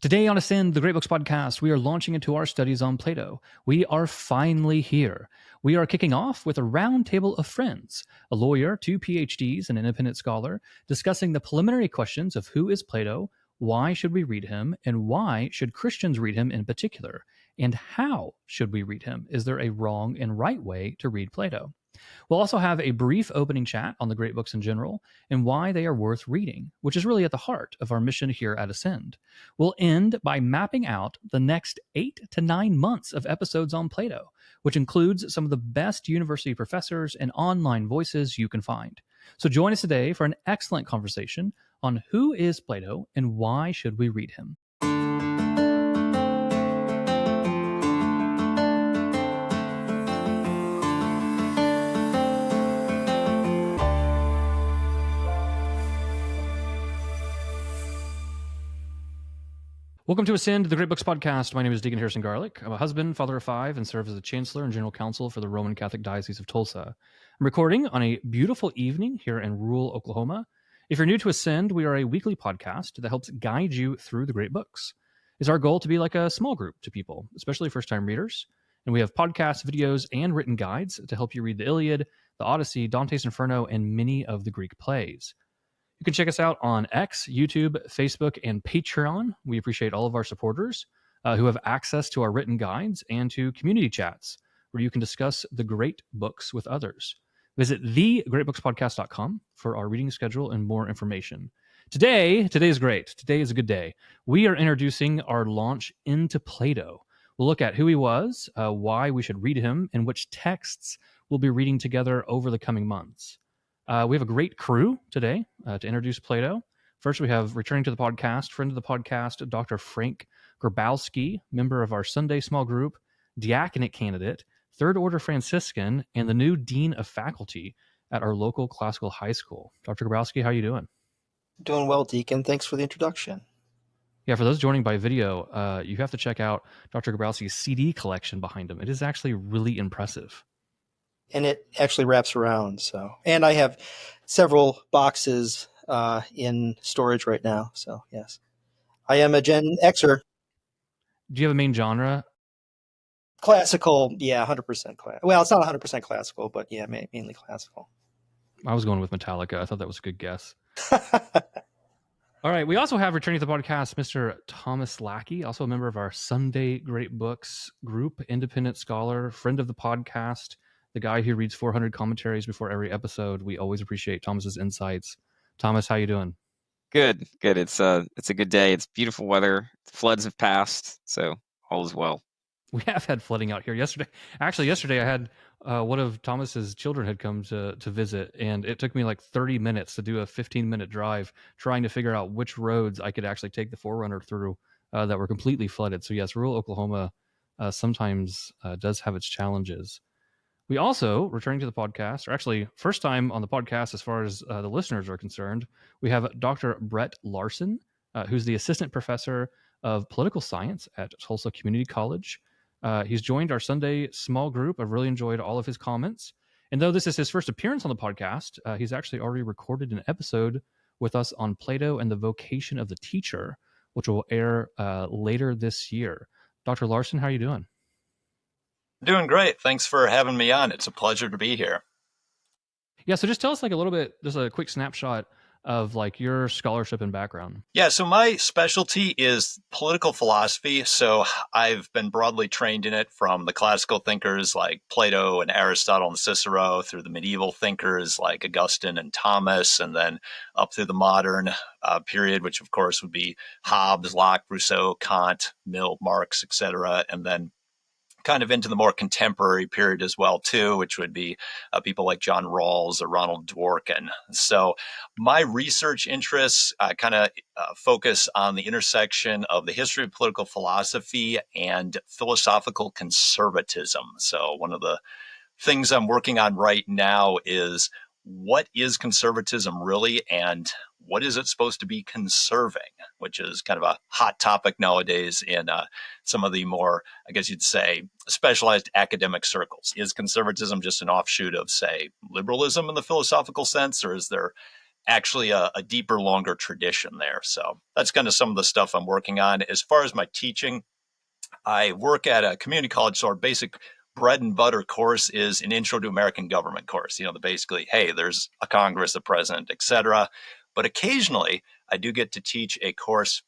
Today on Ascend, the Great Books podcast, we are launching into our studies on Plato. We are finally here. We are kicking off with a roundtable of friends, a lawyer, 2 PhDs, and an independent scholar, discussing the preliminary questions of who is Plato, why should we read him, and why should Christians read him in particular, and how should we read him? Is there a wrong and right way to read Plato? We'll also have a brief opening chat on the great books in general and why they are worth reading, which is really at the heart of our mission here at Ascend. We'll end by mapping out the next 8 to 9 months of episodes on Plato, which includes some of the best university professors and online voices you can find. So join us today for an excellent conversation on who is Plato and why should we read him. Welcome to Ascend, the Great Books podcast. My name is Deacon Harrison Garlick. I'm a husband, father of 5, and serve as the chancellor and general counsel for the Roman Catholic Diocese of Tulsa. I'm recording on a beautiful evening here in rural Oklahoma. If you're new to Ascend, we are a weekly podcast that helps guide you through the great books. It's our goal to be like a small group to people, especially first-time readers. And we have podcasts, videos, and written guides to help you read the Iliad, the Odyssey, Dante's Inferno, and many of the Greek plays. You can check us out on X, YouTube, Facebook, and Patreon. We appreciate all of our supporters who have access to our written guides and to community chats where you can discuss the great books with others. Visit thegreatbookspodcast.com for our reading schedule and more information. Today is great. Today is a good day. We are introducing our launch into Plato. We'll look at who he was, why we should read him, and which texts we'll be reading together over the coming months. We have a great crew today to introduce Plato. First, we have returning to the podcast, friend of the podcast, Dr. Frank Grabowski, member of our Sunday small group, diaconate candidate, Third Order Franciscan, and the new dean of faculty at our local classical high school. Dr. Grabowski, how are you doing? Doing well, Deacon. Thanks for the introduction. Yeah, for those joining by video, you have to check out Dr. Grabowski's CD collection behind him. It is actually really impressive. And it actually wraps around. And I have several boxes in storage right now. So, yes, I am a Gen Xer. Do you have a main genre? Classical, yeah, 100% classical. Well, it's not 100% classical, but yeah, mainly classical. I was going with Metallica. I thought that was a good guess. All right. We also have returning to the podcast, Mr. Thomas Lackey, also a member of our Sunday Great Books group, independent scholar, friend of the podcast, the guy who reads 400 commentaries before every episode. We always appreciate Thomas's insights. Thomas, how you doing? Good. It's a good day. It's beautiful weather. Floods have passed, so all is well. We have had flooding out here yesterday. Actually, yesterday I had one of Thomas's children had come to visit, and it took me like 30 minutes to do a 15-minute drive trying to figure out which roads I could actually take the Forerunner through that were completely flooded. So yes, rural Oklahoma sometimes does have its challenges. We also, returning to the podcast, or actually first time on the podcast as far as the listeners are concerned, we have Dr. Brett Larson, who's the assistant professor of political science at Tulsa Community College. He's joined our Sunday small group. I've really enjoyed all of his comments. And though this is his first appearance on the podcast, he's actually already recorded an episode with us on Plato and the vocation of the teacher, which will air later this year. Dr. Larson, how are you doing? Doing great. Thanks for having me on. It's a pleasure to be here. Yeah, so just tell us like a little bit, just a quick snapshot of like your scholarship and background. Yeah, so my specialty is political philosophy. So I've been broadly trained in it from the classical thinkers like Plato and Aristotle and Cicero through the medieval thinkers like Augustine and Thomas, and then up through the modern period, which of course would be Hobbes, Locke, Rousseau, Kant, Mill, Marx, etc., and then kind of into the more contemporary period as well, too, which would be people like John Rawls or Ronald Dworkin. So my research interests kind of focus on the intersection of the history of political philosophy and philosophical conservatism. So one of the things I'm working on right now is what is conservatism really, and what is it supposed to be conserving, which is kind of a hot topic nowadays in some of the more, I guess you'd say, specialized academic circles. Is conservatism just an offshoot of, say, liberalism in the philosophical sense, or is there actually a deeper, longer tradition there. So that's kind of some of the stuff I'm working on. As far as my teaching, I work at a community college, so our basic bread and butter course is an intro to American government course. The basically, hey, there's a Congress, a president, etc. But occasionally, I do get to teach a course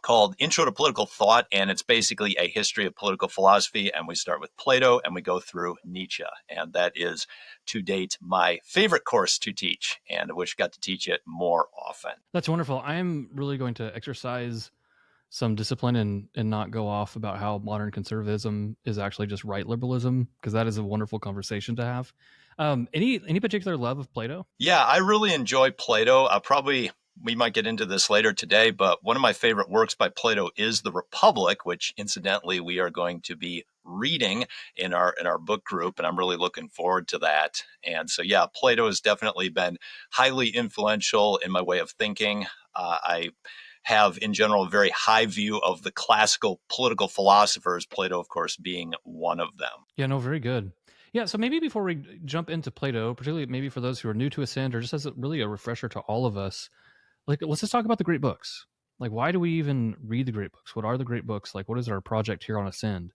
called Intro to Political Thought, and it's basically a history of political philosophy. And we start with Plato and we go through Nietzsche. And that is, to date, my favorite course to teach, and I wish I got to teach it more often. That's wonderful. I'm really going to exercise some discipline and not go off about how modern conservatism is actually just right liberalism, because that is a wonderful conversation to have. Any particular love of Plato? Yeah, I really enjoy Plato. We might get into this later today, but one of my favorite works by Plato is The Republic, which incidentally we are going to be reading in our book group, and I'm really looking forward to that. And so, yeah, Plato has definitely been highly influential in my way of thinking. I have, in general, a very high view of the classical political philosophers, Plato, of course, being one of them. Yeah, no, very good. Yeah, so maybe before we jump into Plato, particularly maybe for those who are new to Ascend, or just as really a refresher to all of us, like, let's just talk about the great books. Like, why do we even read the great books? What are the great books? Like, what is our project here on Ascend?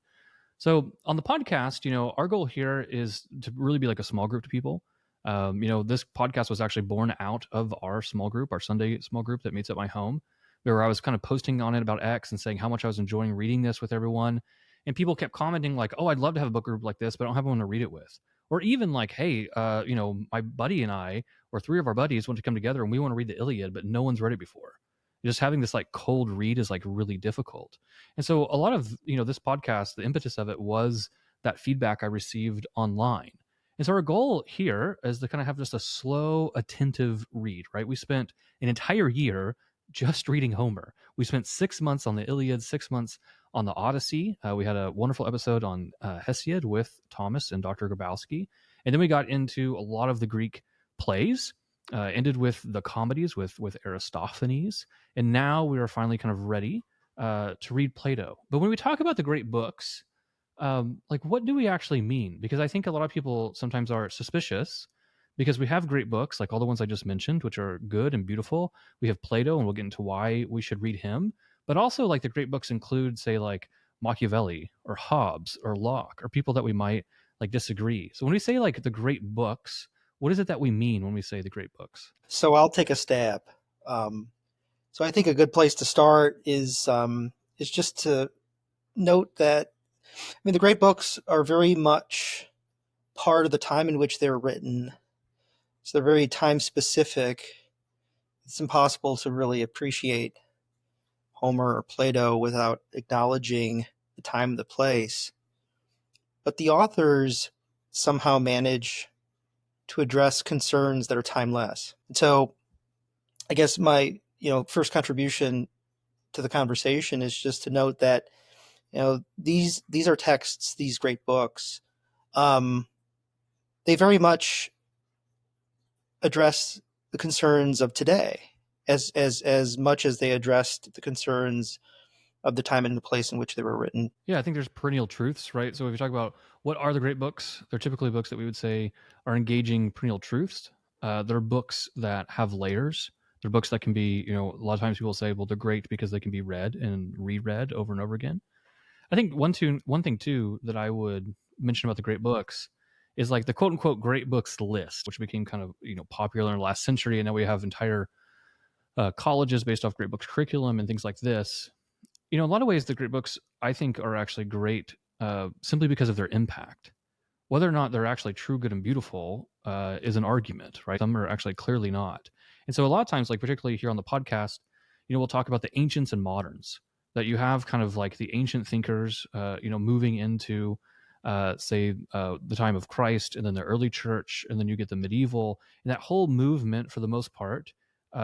So on the podcast, our goal here is to really be like a small group of people. This podcast was actually born out of our small group, our Sunday small group that meets at my home, where I was kind of posting on it about X and saying how much I was enjoying reading this with everyone. And people kept commenting like, oh, I'd love to have a book group like this, but I don't have anyone to read it with. Or even like, hey, my buddy and I, or three of our buddies want to come together and we want to read the Iliad, but no one's read it before. Just having this like cold read is like really difficult. And so a lot of, this podcast, the impetus of it was that feedback I received online. And so our goal here is to kind of have just a slow, attentive read, right? We spent an entire year just reading Homer. We spent 6 months on the Iliad, 6 months on the Odyssey. We had a wonderful episode on Hesiod with Thomas and Dr. Grabowski. And then we got into a lot of the Greek plays, ended with the comedies with Aristophanes. And now we are finally kind of ready to read Plato. But when we talk about the great books, like, what do we actually mean? Because I think a lot of people sometimes are suspicious, because we have great books like all the ones I just mentioned, which are good and beautiful. We have Plato, and we'll get into why we should read him. But also, like, the great books include, say, like Machiavelli or Hobbes or Locke, or people that we might like disagree. So when we say like the great books, what is it that we mean when we say the great books? So I'll take a stab. So I think a good place to start is just to note that, the great books are very much part of the time in which they're written. So they're very time specific. It's impossible to really appreciate Homer or Plato without acknowledging the time and the place. But the authors somehow manage to address concerns that are timeless. And so I guess my first contribution to the conversation is just to note that these are texts, these great books, they very much address the concerns of today as much as they addressed the concerns of the time and the place in which they were written. Yeah, I think there's perennial truths, right? So if you talk about what are the great books, they're typically books that we would say are engaging perennial truths. They're books that have layers. They're books that can be, a lot of times people say, well, they're great because they can be read and reread over and over again. I think one thing too that I would mention about the great books is like the quote unquote great books list, which became kind of popular in the last century, and now we have entire colleges based off great books curriculum and things like this. A lot of ways the great books I think are actually great simply because of their impact. Whether or not they're actually true, good, and beautiful is an argument, right? Some are actually clearly not. And so a lot of times, like particularly here on the podcast, we'll talk about the ancients and moderns. That you have kind of like the ancient thinkers, moving into, say, the time of Christ, and then the early church, and then you get the medieval, and that whole movement, for the most part,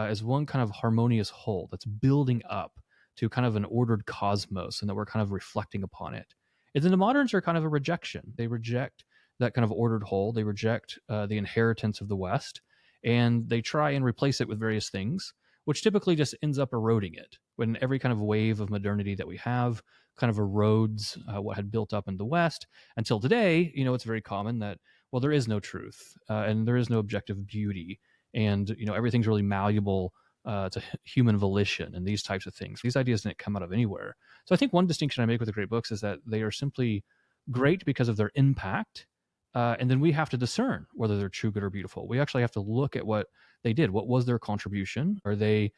is one kind of harmonious whole that's building up to kind of an ordered cosmos, and that we're kind of reflecting upon it. And then the moderns are kind of a rejection. They reject that kind of ordered whole. They reject the inheritance of the West, and they try and replace it with various things, which typically just ends up eroding it. When every kind of wave of modernity that we have kind of erodes what had built up in the West, until today, it's very common that, well, there is no truth, and there is no objective beauty and everything's really malleable to human volition and these types of things. These ideas didn't come out of anywhere. So I think one distinction I make with the great books is that they are simply great because of their impact, and then we have to discern whether they're true, good, or beautiful. We actually have to look at what they did. What was their contribution? Are they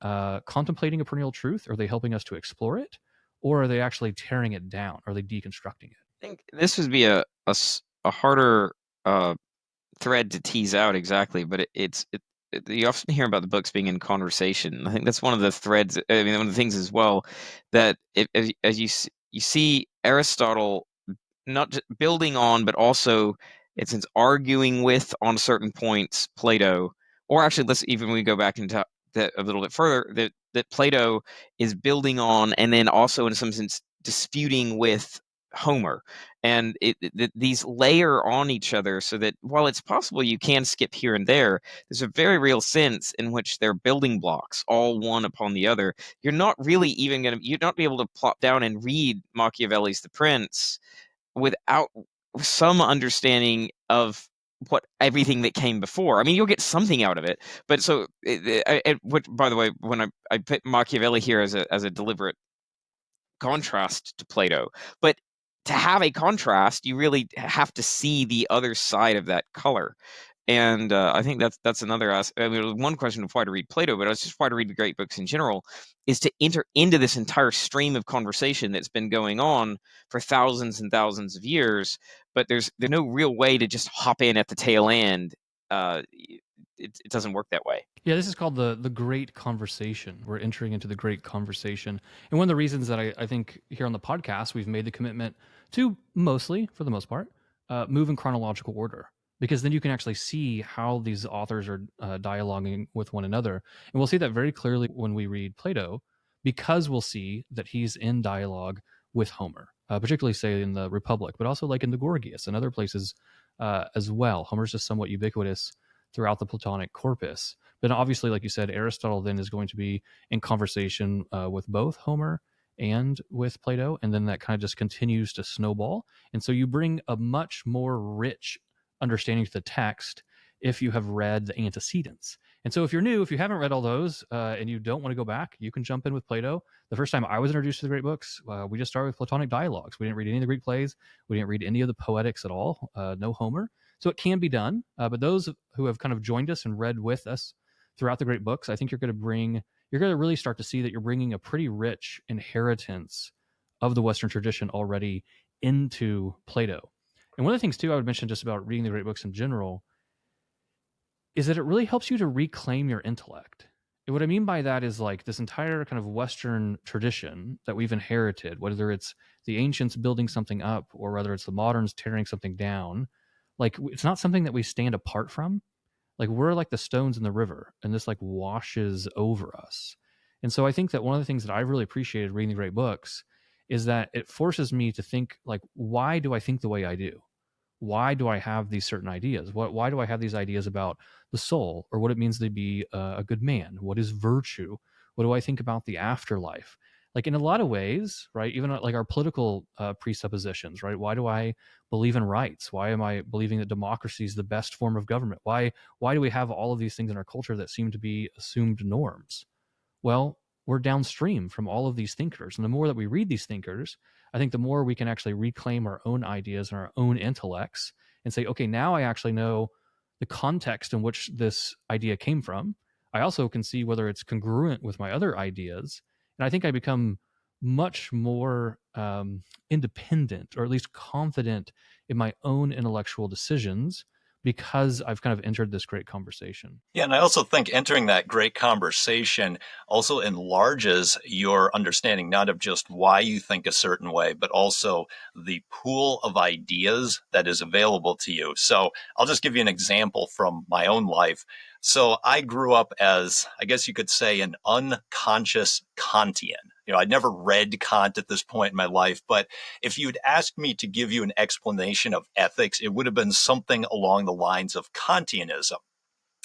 contemplating a perennial truth? Are they helping us to explore it? Or are they actually tearing it down? Are they deconstructing it? I think this would be a harder thread to tease out exactly, but you often hear about the books being in conversation. I think that's one of the threads. I mean, one of the things as well that as you see Aristotle not just building on, but also it's arguing with on certain points Plato, or actually when we go back into that a little bit further, that Plato is building on, and then also in some sense disputing with Homer, and these layer on each other, so that while it's possible you can skip here and there, there's a very real sense in which they're building blocks, all one upon the other. You're not really even you're not be able to plop down and read Machiavelli's The Prince without some understanding of what everything that came before. I mean, you'll get something out of it, but so by the way, when I put Machiavelli here as a deliberate contrast to Plato, but to have a contrast, you really have to see the other side of that color. And I think that's another aspect. I mean, one question of why to read Plato, but it's just why to read the great books in general, is to enter into this entire stream of conversation that's been going on for thousands and thousands of years. But there's no real way to just hop in at the tail end. It doesn't work that way. Yeah, this is called the Great Conversation. We're entering into the Great Conversation. And one of the reasons that I think here on the podcast, we've made the commitment to mostly, for the most part, move in chronological order. Because then you can actually see how these authors are dialoguing with one another. And we'll see that very clearly when we read Plato, because we'll see that he's in dialogue with Homer, particularly, say, in the Republic, but also like in the Gorgias and other places as well. Homer's just somewhat ubiquitous throughout the Platonic corpus. But obviously, like you said, Aristotle then is going to be in conversation with both Homer and with Plato, and then that kind of just continues to snowball. And so you bring a much more rich understanding to the text if you have read the antecedents. And so if you're new, if you haven't read all those and you don't want to go back, you can jump in with Plato. The first time I was introduced to the great books, we just started with Platonic dialogues. We didn't read any of the Greek plays. We didn't read any of the poetics at all. No Homer. So it can be done. But those who have kind of joined us and read with us throughout the great books, I think you're going to really start to see that you're bringing a pretty rich inheritance of the Western tradition already into Plato. And one of the things, too, I would mention just about reading the great books in general is that it really helps you to reclaim your intellect. And what I mean by that is like this entire kind of Western tradition that we've inherited, whether it's the ancients building something up or whether it's the moderns tearing something down, like it's not something that we stand apart from. Like we're like the stones in the river, and this like washes over us. And so I think that one of the things that I've really appreciated reading the great books is that it forces me to think like, why do I think the way I do? Why do I have these certain ideas? Why do I have these ideas about the soul or what it means to be a good man? What is virtue? What do I think about the afterlife? Like in a lot of ways, right? Even like our political presuppositions, right? Why do I believe in rights? Why am I believing that democracy is the best form of government? Why do we have all of these things in our culture that seem to be assumed norms? Well, we're downstream from all of these thinkers. And the more that we read these thinkers, I think the more we can actually reclaim our own ideas and our own intellects and say, okay, now I actually know the context in which this idea came from. I also can see whether it's congruent with my other ideas. And I think I become much more independent, or at least confident in my own intellectual decisions, because I've kind of entered this great conversation. Yeah, and I also think entering that great conversation also enlarges your understanding, not of just why you think a certain way, but also the pool of ideas that is available to you. So I'll just give you an example from my own life. So I grew up as, I guess you could say, an unconscious Kantian. I'd never read Kant at this point in my life, but if you'd asked me to give you an explanation of ethics, it would have been something along the lines of Kantianism.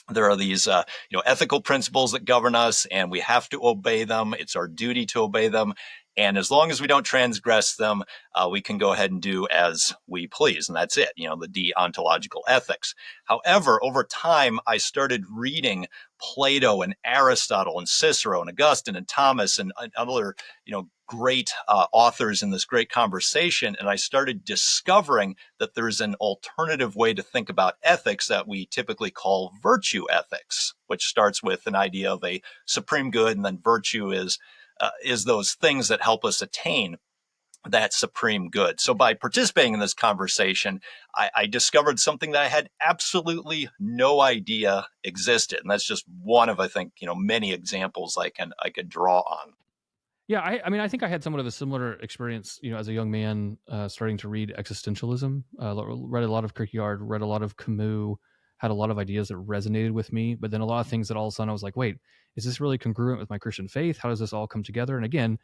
There are these, ethical principles that govern us, and we have to obey them. It's our duty to obey them. And as long as we don't transgress them, we can go ahead and do as we please. And that's it, the deontological ethics. However, over time, I started reading Plato and Aristotle and Cicero and Augustine and Thomas and other, great authors in this great conversation. And I started discovering that there's an alternative way to think about ethics that we typically call virtue ethics, which starts with an idea of a supreme good, and then virtue is those things that help us attain that supreme good. So by participating in this conversation, I discovered something that I had absolutely no idea existed. And that's just one of, I think, many examples I could draw on. Yeah, I think I had somewhat of a similar experience, as a young man, starting to read existentialism. Read a lot of Kierkegaard, read a lot of Camus, had a lot of ideas that resonated with me, but then a lot of things that all of a sudden I was like, wait, is this really congruent with my Christian faith? How does this all come together? And again,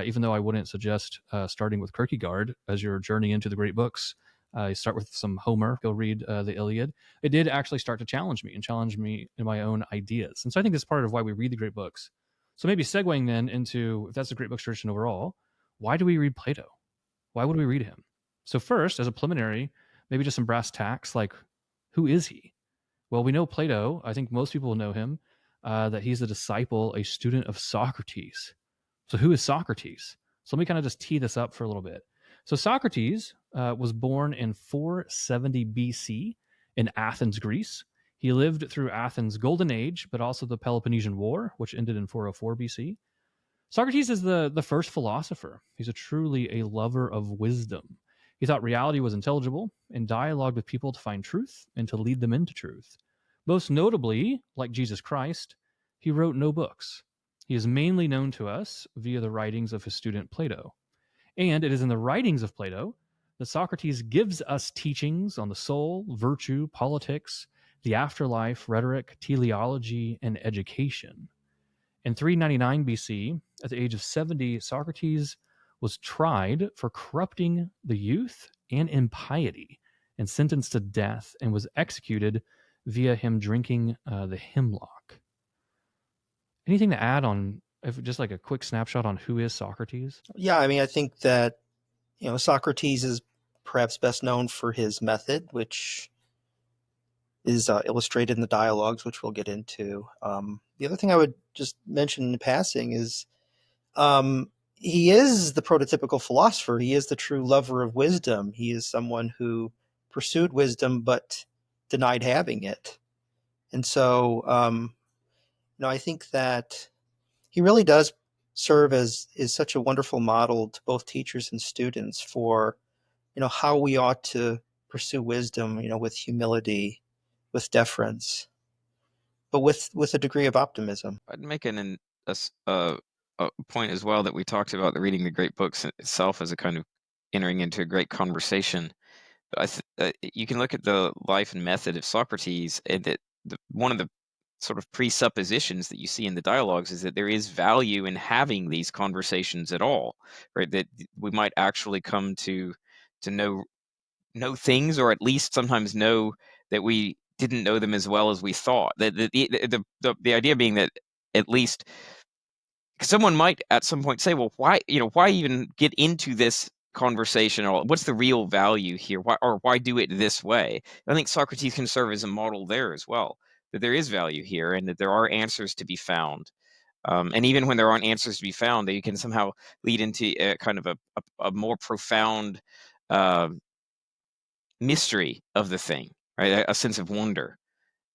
even though I wouldn't suggest starting with Kierkegaard as your journey into the great books, you start with some Homer, go read the Iliad. It did actually start to challenge me in my own ideas. And so I think that's part of why we read the great books. So maybe segueing then into, if that's a great books tradition overall, why do we read Plato? Why would we read him? So first, as a preliminary, maybe just some brass tacks, like who is he? Well, we know Plato. I think most people will know him, that he's a disciple, a student of Socrates. So who is Socrates? So let me kind of just tee this up for a little bit. So Socrates was born in 470 BC in Athens, Greece. He lived through Athens' golden age, but also the Peloponnesian War, which ended in 404 BC. Socrates is the first philosopher. He's truly a lover of wisdom. He thought reality was intelligible and dialogued with people to find truth and to lead them into truth. Most notably, like Jesus Christ, he wrote no books. He is mainly known to us via the writings of his student Plato. And it is in the writings of Plato that Socrates gives us teachings on the soul, virtue, politics, the afterlife, rhetoric, teleology, and education. In 399 BC, at the age of 70, Socrates was tried for corrupting the youth and impiety and sentenced to death, and was executed via him drinking the hemlock. Anything to add on, just like a quick snapshot on who is Socrates? Yeah, I think that Socrates is perhaps best known for his method, which is illustrated in the dialogues, which we'll get into. The other thing I would just mention in passing is he is the prototypical philosopher. He is the true lover of wisdom. He is someone who pursued wisdom but denied having it. And so, I think that he really does serve as is such a wonderful model to both teachers and students for, how we ought to pursue wisdom, with humility, with deference, but with a degree of optimism. I'd make a point as well that we talked about the reading the great books itself as a kind of entering into a great conversation. But you can look at the life and method of Socrates, and that one of the sort of presuppositions that you see in the dialogues is that there is value in having these conversations at all, right? That we might actually come to know things, or at least sometimes know that we didn't know them as well as we thought. The idea being that at least someone might at some point say, well, why even get into this conversation, or what's the real value here? Why do it this way? I think Socrates can serve as a model there as well, that there is value here and that there are answers to be found. And even when there aren't answers to be found, they can somehow lead into a kind of a more profound mystery of the thing, right? A sense of wonder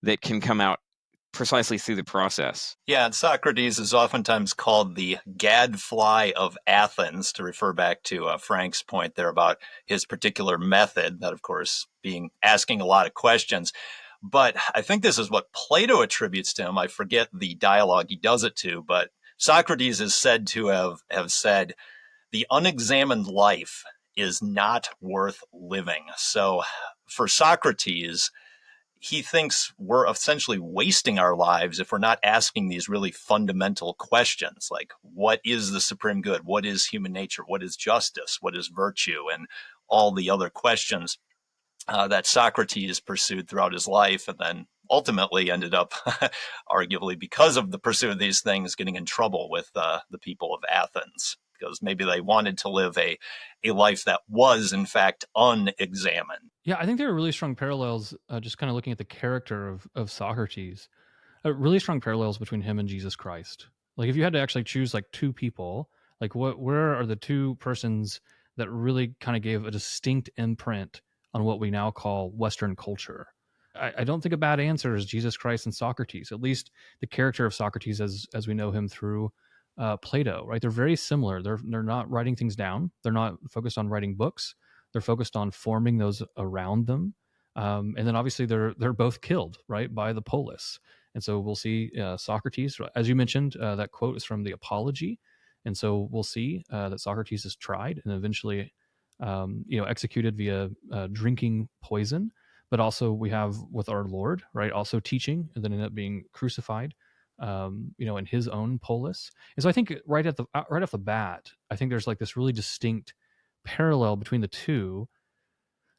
that can come out precisely through the process. Yeah, and Socrates is oftentimes called the gadfly of Athens, to refer back to Frank's point there about his particular method, that of course being asking a lot of questions. But I think this is what Plato attributes to him. I forget the dialogue he does it to, but Socrates is said to have said, the unexamined life is not worth living. So for Socrates, he thinks we're essentially wasting our lives if we're not asking these really fundamental questions, like what is the supreme good? What is human nature? What is justice? What is virtue? And all the other questions that Socrates pursued throughout his life, and then ultimately ended up, arguably because of the pursuit of these things, getting in trouble with the people of Athens. because maybe they wanted to live a life that was, in fact, unexamined. Yeah, I think there are really strong parallels, just kind of looking at the character of Socrates, really strong parallels between him and Jesus Christ. Like if you had to actually choose like two people, like where are the two persons that really kind of gave a distinct imprint on what we now call Western culture? I don't think a bad answer is Jesus Christ and Socrates, at least the character of Socrates as we know him through Plato, right? They're very similar. They're not writing things down. They're not focused on writing books. They're focused on forming those around them. And then obviously they're both killed, right, by the polis. And so we'll see Socrates, as you mentioned, that quote is from the Apology. And so we'll see that Socrates is tried and eventually, executed via drinking poison. But also we have with our Lord, right, also teaching and then end up being crucified, in his own polis. And so I think right off the bat, I think there's like this really distinct parallel between the two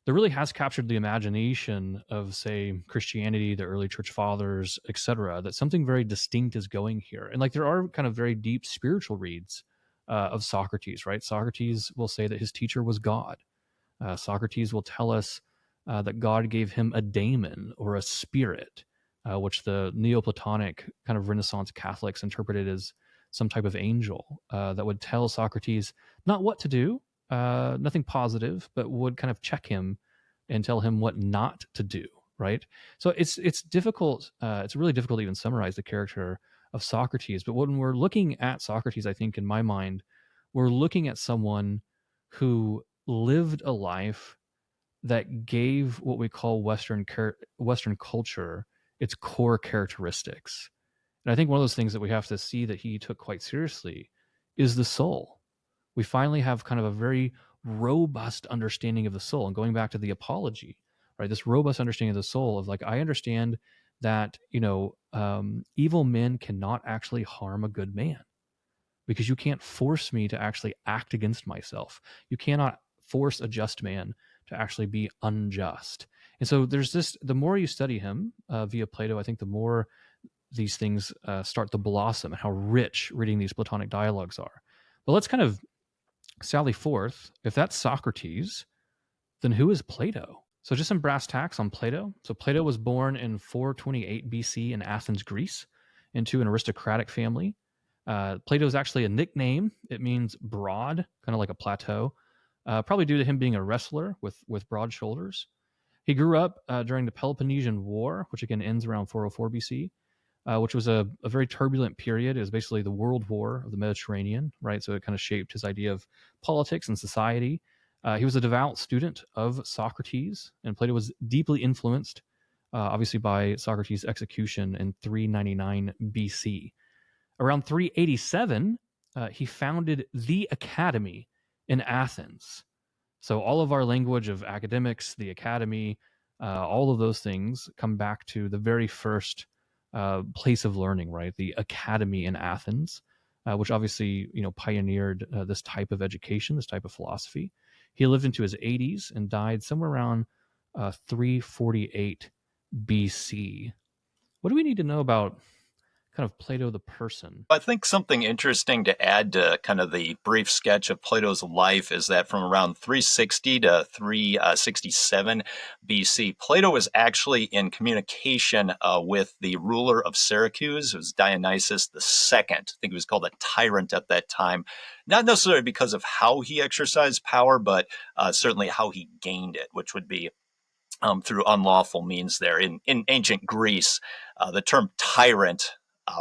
that really has captured the imagination of, say, Christianity, the early church fathers, etc. That something very distinct is going here, and like there are kind of very deep spiritual reads of Socrates. Right, Socrates will say that his teacher was God. Socrates will tell us that God gave him a daemon or a spirit, which the Neoplatonic kind of Renaissance Catholics interpreted as some type of angel that would tell Socrates not what to do, nothing positive, but would kind of check him and tell him what not to do. Right. So it's difficult. It's really difficult to even summarize the character of Socrates. But when we're looking at Socrates, I think in my mind, we're looking at someone who lived a life that gave what we call Western culture its core characteristics. And I think one of those things that we have to see that he took quite seriously is the soul. We finally have kind of a very robust understanding of the soul. And going back to the Apology, right, this robust understanding of the soul of like, I understand that, evil men cannot actually harm a good man because you can't force me to actually act against myself. You cannot force a just man to actually be unjust. And so there's this, the more you study him via Plato, I think the more these things start to blossom and how rich reading these Platonic dialogues are. But let's kind of sally forth. If that's Socrates, then who is Plato? So just some brass tacks on Plato. So Plato was born in 428 BC in Athens, Greece, into an aristocratic family. Plato is actually a nickname. It means broad, kind of like a plateau, probably due to him being a wrestler with broad shoulders. He grew up during the Peloponnesian War, which again ends around 404 BC, which was a very turbulent period. It was basically the world war of the Mediterranean, right? So it kind of shaped his idea of politics and society. He was a devout student of Socrates, and Plato was deeply influenced, obviously, by Socrates' execution in 399 BC. Around 387, he founded the Academy in Athens. So all of our language of academics, the academy, all of those things come back to the very first place of learning, right? The Academy in Athens, which obviously pioneered this type of education, this type of philosophy. He lived into his 80s and died somewhere around 348 BC. What do we need to know about kind of Plato the person? I think something interesting to add to kind of the brief sketch of Plato's life is that from around 360 to 367 BC, Plato was actually in communication with the ruler of Syracuse. It was Dionysius II. I think he was called a tyrant at that time, not necessarily because of how he exercised power, but certainly how he gained it, which would be through unlawful means there. In ancient Greece, the term tyrant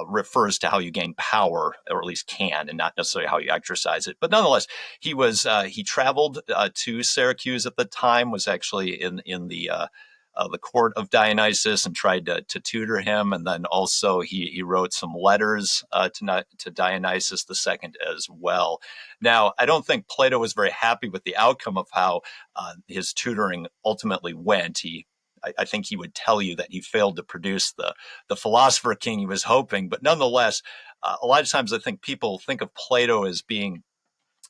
refers to how you gain power, or at least can, and not necessarily how you exercise it. But nonetheless, he traveled to Syracuse at the time, was actually in the court of Dionysius and tried to tutor him. And then also he wrote some letters to Dionysius II as well. Now, I don't think Plato was very happy with the outcome of how his tutoring ultimately went. I think he would tell you that he failed to produce the philosopher king he was hoping. But nonetheless, a lot of times I think people think of Plato as being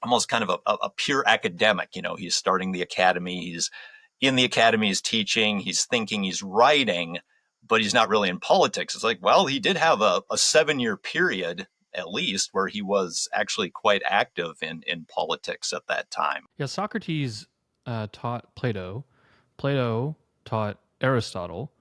almost kind of a pure academic. He's starting the academy. He's in the academy, he's teaching, he's thinking, he's writing, but he's not really in politics. It's like, well, he did have a 7-year period at least, where he was actually quite active in politics at that time. Yeah, Socrates taught Plato. Plato taught Aristotle,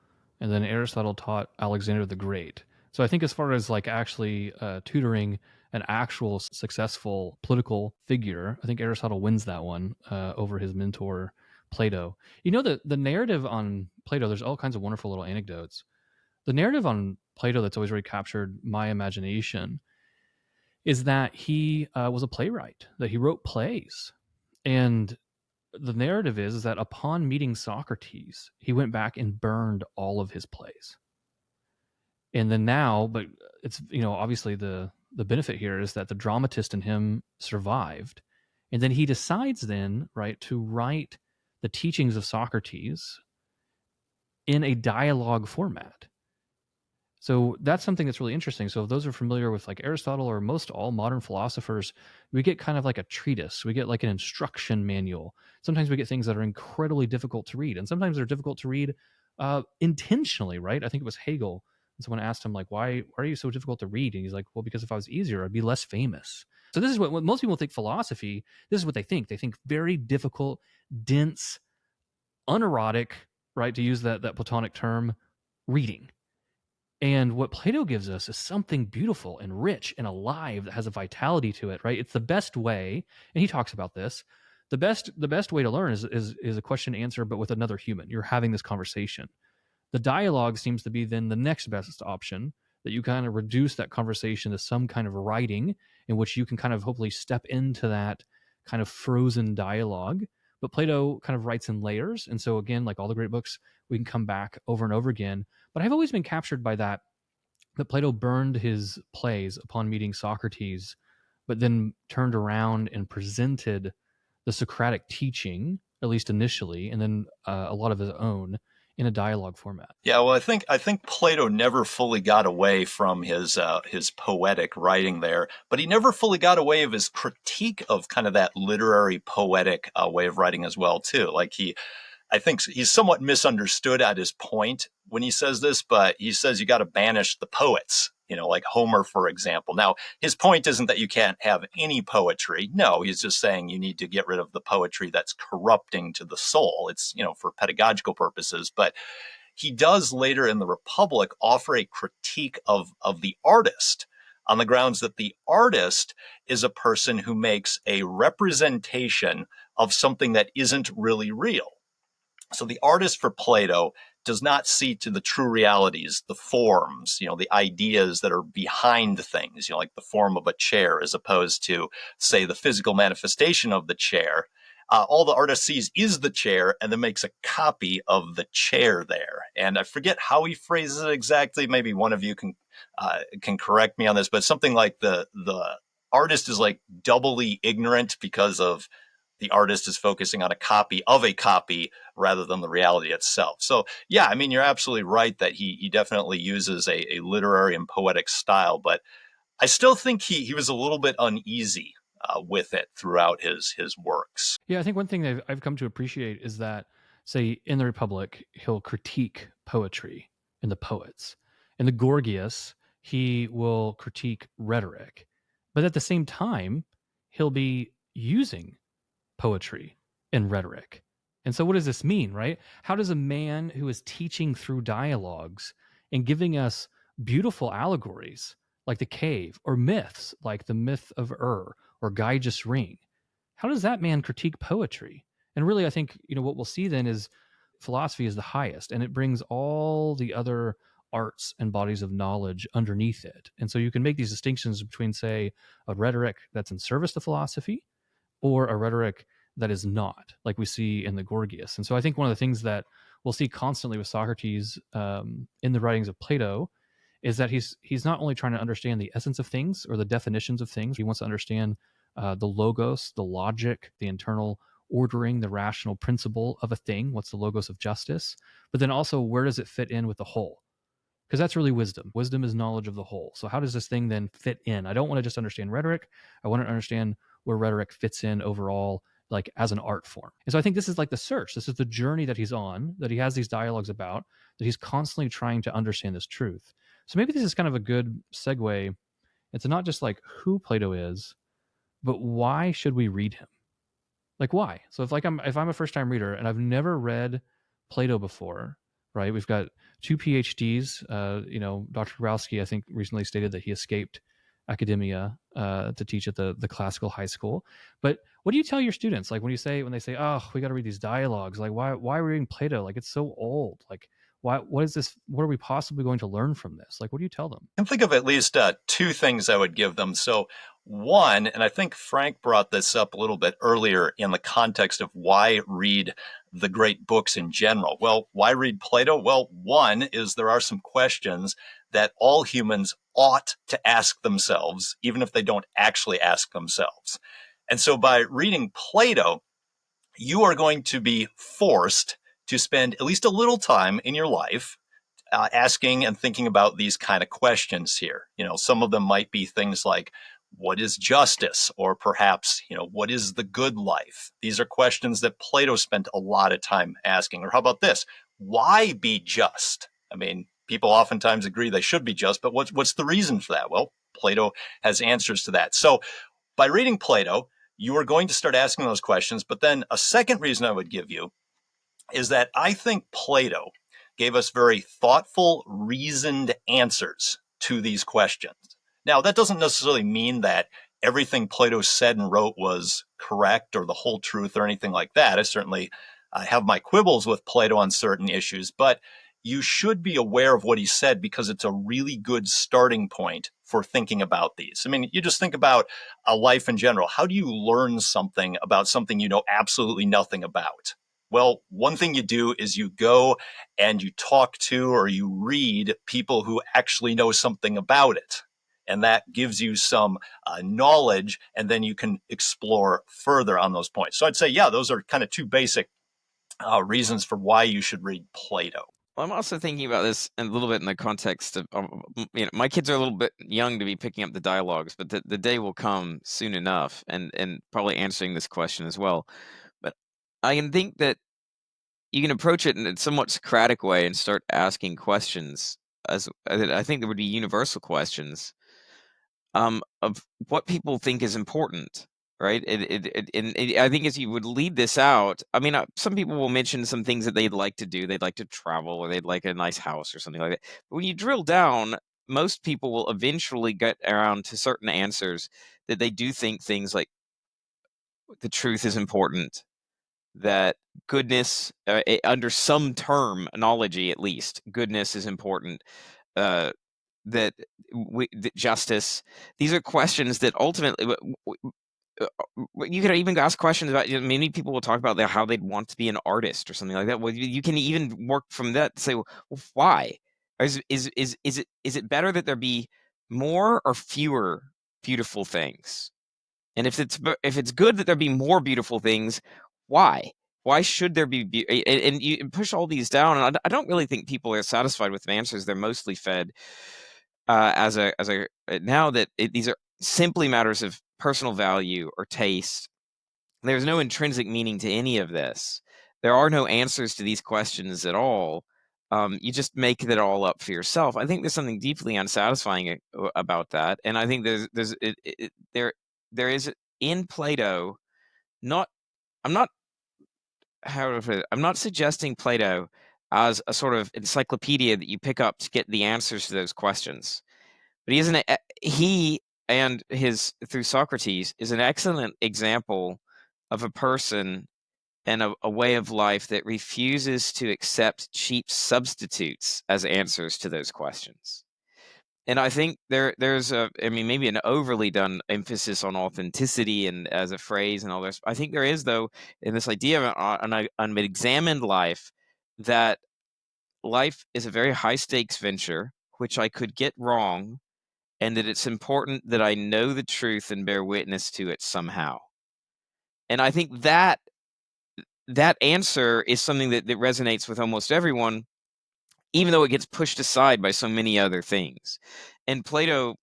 and then Aristotle taught Alexander the Great. So I think as far as like actually tutoring an actual successful political figure, I think Aristotle wins that one over his mentor Plato. You know, the narrative on Plato, there's all kinds of wonderful little anecdotes. The narrative on Plato that's always really captured my imagination is that he was a playwright, that he wrote plays. And the narrative is that upon meeting Socrates, he went back and burned all of his plays. And then now, but it's, you know, obviously the benefit here is that the dramatist in him survived. And then he decides then, right, to write the teachings of Socrates in a dialogue format. So that's something that's really interesting. So if those are familiar with like Aristotle or most all modern philosophers, we get kind of like a treatise. We get like an instruction manual. Sometimes we get things that are incredibly difficult to read. And sometimes they're difficult to read intentionally, right? I think it was Hegel. And someone asked him like, why are you so difficult to read? And he's like, well, because if I was easier, I'd be less famous. So this is what most people think philosophy, this is what they think. They think very difficult, dense, unerotic, right? To use that Platonic term, reading. And what Plato gives us is something beautiful and rich and alive that has a vitality to it, right? It's the best way, and he talks about this. The best way to learn is a question and answer, but with another human. You're having this conversation. The dialogue seems to be then the next best option, that you kind of reduce that conversation to some kind of writing in which you can kind of hopefully step into that kind of frozen dialogue. But Plato kind of writes in layers. And so again, like all the great books, we can come back over and over again. But I've always been captured by that Plato burned his plays upon meeting Socrates, but then turned around and presented the Socratic teaching, at least initially, and then a lot of his own in a dialogue format. Yeah, well, I think Plato never fully got away from his poetic writing there, but he never fully got away of his critique of kind of that literary poetic way of writing as well too. Like I think he's somewhat misunderstood at his point when he says this, but he says you got to banish the poets, you know, like Homer, for example. Now, his point isn't that you can't have any poetry. No, he's just saying you need to get rid of the poetry that's corrupting to the soul. It's, you know, for pedagogical purposes. But he does later in the Republic offer a critique of the artist on the grounds that the artist is a person who makes a representation of something that isn't really real. So the artist for Plato does not see to the true realities, the forms, you know, the ideas that are behind things, you know, like the form of a chair, as opposed to, say, the physical manifestation of the chair. All the artist sees is the chair and then makes a copy of the chair there. And I forget how he phrases it exactly. Maybe one of you can correct me on this, but something like the artist is like doubly ignorant because of the artist is focusing on a copy of a copy rather than the reality itself. So, yeah, I mean, you're absolutely right that he definitely uses a literary and poetic style, but I still think he was a little bit uneasy with it throughout his works. Yeah, I think one thing that I've come to appreciate is that, say, in the Republic, he'll critique poetry and the poets. In the Gorgias, he will critique rhetoric. But at the same time, he'll be using poetry and rhetoric. And so what does this mean, right? How does a man who is teaching through dialogues and giving us beautiful allegories like the cave, or myths like the myth of Ur or Gyges' ring, how does that man critique poetry? And really, I think, you know, what we'll see then is philosophy is the highest, and it brings all the other arts and bodies of knowledge underneath it. And so you can make these distinctions between, say, a rhetoric that's in service to philosophy or a rhetoric that is not, like we see in the Gorgias. And so I think one of the things that we'll see constantly with Socrates in the writings of Plato is that he's not only trying to understand the essence of things or the definitions of things. He wants to understand the logos, the logic, the internal ordering, the rational principle of a thing. What's the logos of justice? But then also, where does it fit in with the whole? Because that's really wisdom. Wisdom is knowledge of the whole. So how does this thing then fit in? I don't want to just understand rhetoric. I want to understand where rhetoric fits in overall, like as an art form. And so I think this is like the search. This is the journey that he's on, that he has these dialogues about, that he's constantly trying to understand this truth. So maybe this is kind of a good segue It's not just like who Plato is, but why should we read him? Like why? So if I'm a first time reader and I've never read Plato before, right? We've got two PhDs. Dr. Growski, I think, recently stated that he escaped academia to teach at the classical high school. But what do you tell your students? Like when they say, oh, we got to read these dialogues. Like why are we reading Plato? Like it's so old. Like what is this? What are we possibly going to learn from this? Like what do you tell them? I can think of at least two things I would give them. So one, and I think Frank brought this up a little bit earlier in the context of why read the great books in general. Well, why read Plato? Well, one is there are some questions that all humans ought to ask themselves, even if they don't actually ask themselves. And so by reading Plato, you are going to be forced to spend at least a little time in your life asking and thinking about these kind of questions here. Some of them might be things like, what is justice? Or perhaps, what is the good life? These are questions that Plato spent a lot of time asking. Or how about this? Why be just? I mean, people oftentimes agree they should be just, but what's the reason for that? Well, Plato has answers to that. So by reading Plato, you are going to start asking those questions. But then a second reason I would give you is that I think Plato gave us very thoughtful, reasoned answers to these questions. Now, that doesn't necessarily mean that everything Plato said and wrote was correct or the whole truth or anything like that. I certainly have my quibbles with Plato on certain issues, but you should be aware of what he said because it's a really good starting point for thinking about these. I mean, you just think about a life in general. How do you learn something about something you know absolutely nothing about? Well, one thing you do is you go and you talk to or you read people who actually know something about it. And that gives you some knowledge, and then you can explore further on those points. So I'd say, yeah, those are kind of two basic reasons for why you should read Plato. Well, I'm also thinking about this a little bit in the context of, my kids are a little bit young to be picking up the dialogues, but the day will come soon enough, and probably answering this question as well. But I can think that you can approach it in a somewhat Socratic way and start asking questions. As I think there would be universal questions of what people think is important, right? I think as you would lead this out, I mean, some people will mention some things that they'd like to do. They'd like to travel, or they'd like a nice house or something like that. But when you drill down, most people will eventually get around to certain answers that they do think things like the truth is important, that goodness, under some terminology at least, goodness is important, that justice. These are questions that ultimately, you could even ask questions about. Many people will talk about how they'd want to be an artist or something like that. Well, you can even work from that to say, well, why? Is it better that there be more or fewer beautiful things? And if it's good that there be more beautiful things, why? Why should there be? And you push all these down, and I don't really think people are satisfied with the answers. They're mostly fed now that these are simply matters of personal value or taste. There's no intrinsic meaning to any of this. There are no answers to these questions at all. You just make that all up for yourself. I think there's something deeply unsatisfying about that, and I think there is in Plato. I'm not suggesting Plato as a sort of encyclopedia that you pick up to get the answers to those questions. But he and through Socrates is an excellent example of a person and a way of life that refuses to accept cheap substitutes as answers to those questions. And I think there's maybe an overly done emphasis on authenticity and as a phrase and all this. I think there is, though, in this idea of an examined life, that life is a very high stakes venture, which I could get wrong, and that it's important that I know the truth and bear witness to it somehow. And I think that answer is something that resonates with almost everyone, even though it gets pushed aside by so many other things. And Plato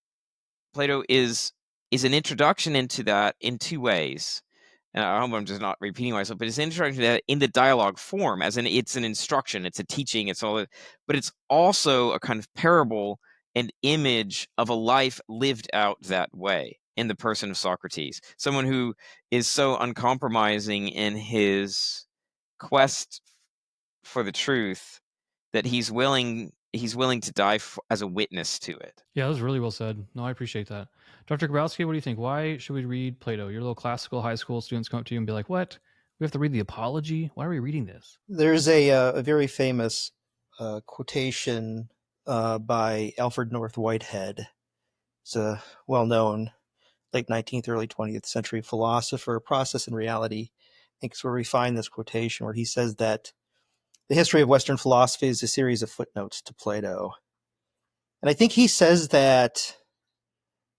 is an introduction into that in two ways. And I hope I'm just not repeating myself, but it's an introduction to that in the dialogue form, as in it's an instruction, it's a teaching, it's all that, but it's also a kind of parable an image of a life lived out that way in the person of Socrates. Someone who is so uncompromising in his quest for the truth that he's willing to die as a witness to it. Yeah, that was really well said. No, I appreciate that. Dr. Grabowski, what do you think? Why should we read Plato? Your little classical high school students come up to you and be like, what? We have to read the Apology? Why are we reading this? There's a very famous quotation by Alfred North Whitehead. He's a well-known late 19th, early 20th century philosopher. Process and Reality, I think, is where we find this quotation, where he says that the history of Western philosophy is a series of footnotes to Plato. And I think he says that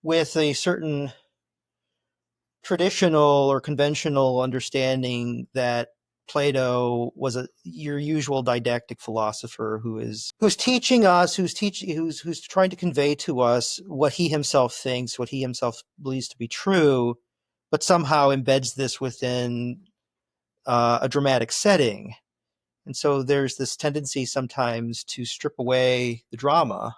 with a certain traditional or conventional understanding that Plato was your usual didactic philosopher who's teaching us, who's trying to convey to us what he himself thinks, what he himself believes to be true, but somehow embeds this within a dramatic setting. And so there's this tendency sometimes to strip away the drama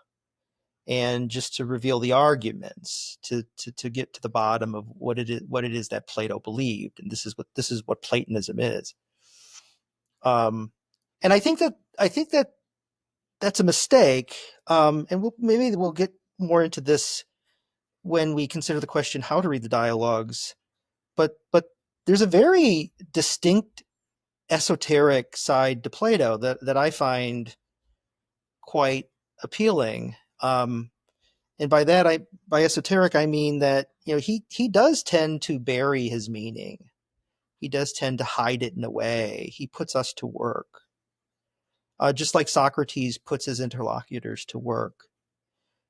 and just to reveal the arguments, to get to the bottom of what it is that Plato believed, and this is what Platonism is. And I think that that's a mistake. And maybe we'll get more into this when we consider the question how to read the dialogues. But there's a very distinct esoteric side to Plato that I find quite appealing. And by that, by esoteric, I mean that, he does tend to bury his meaning. He does tend to hide it in a way. He puts us to work, just like Socrates puts his interlocutors to work.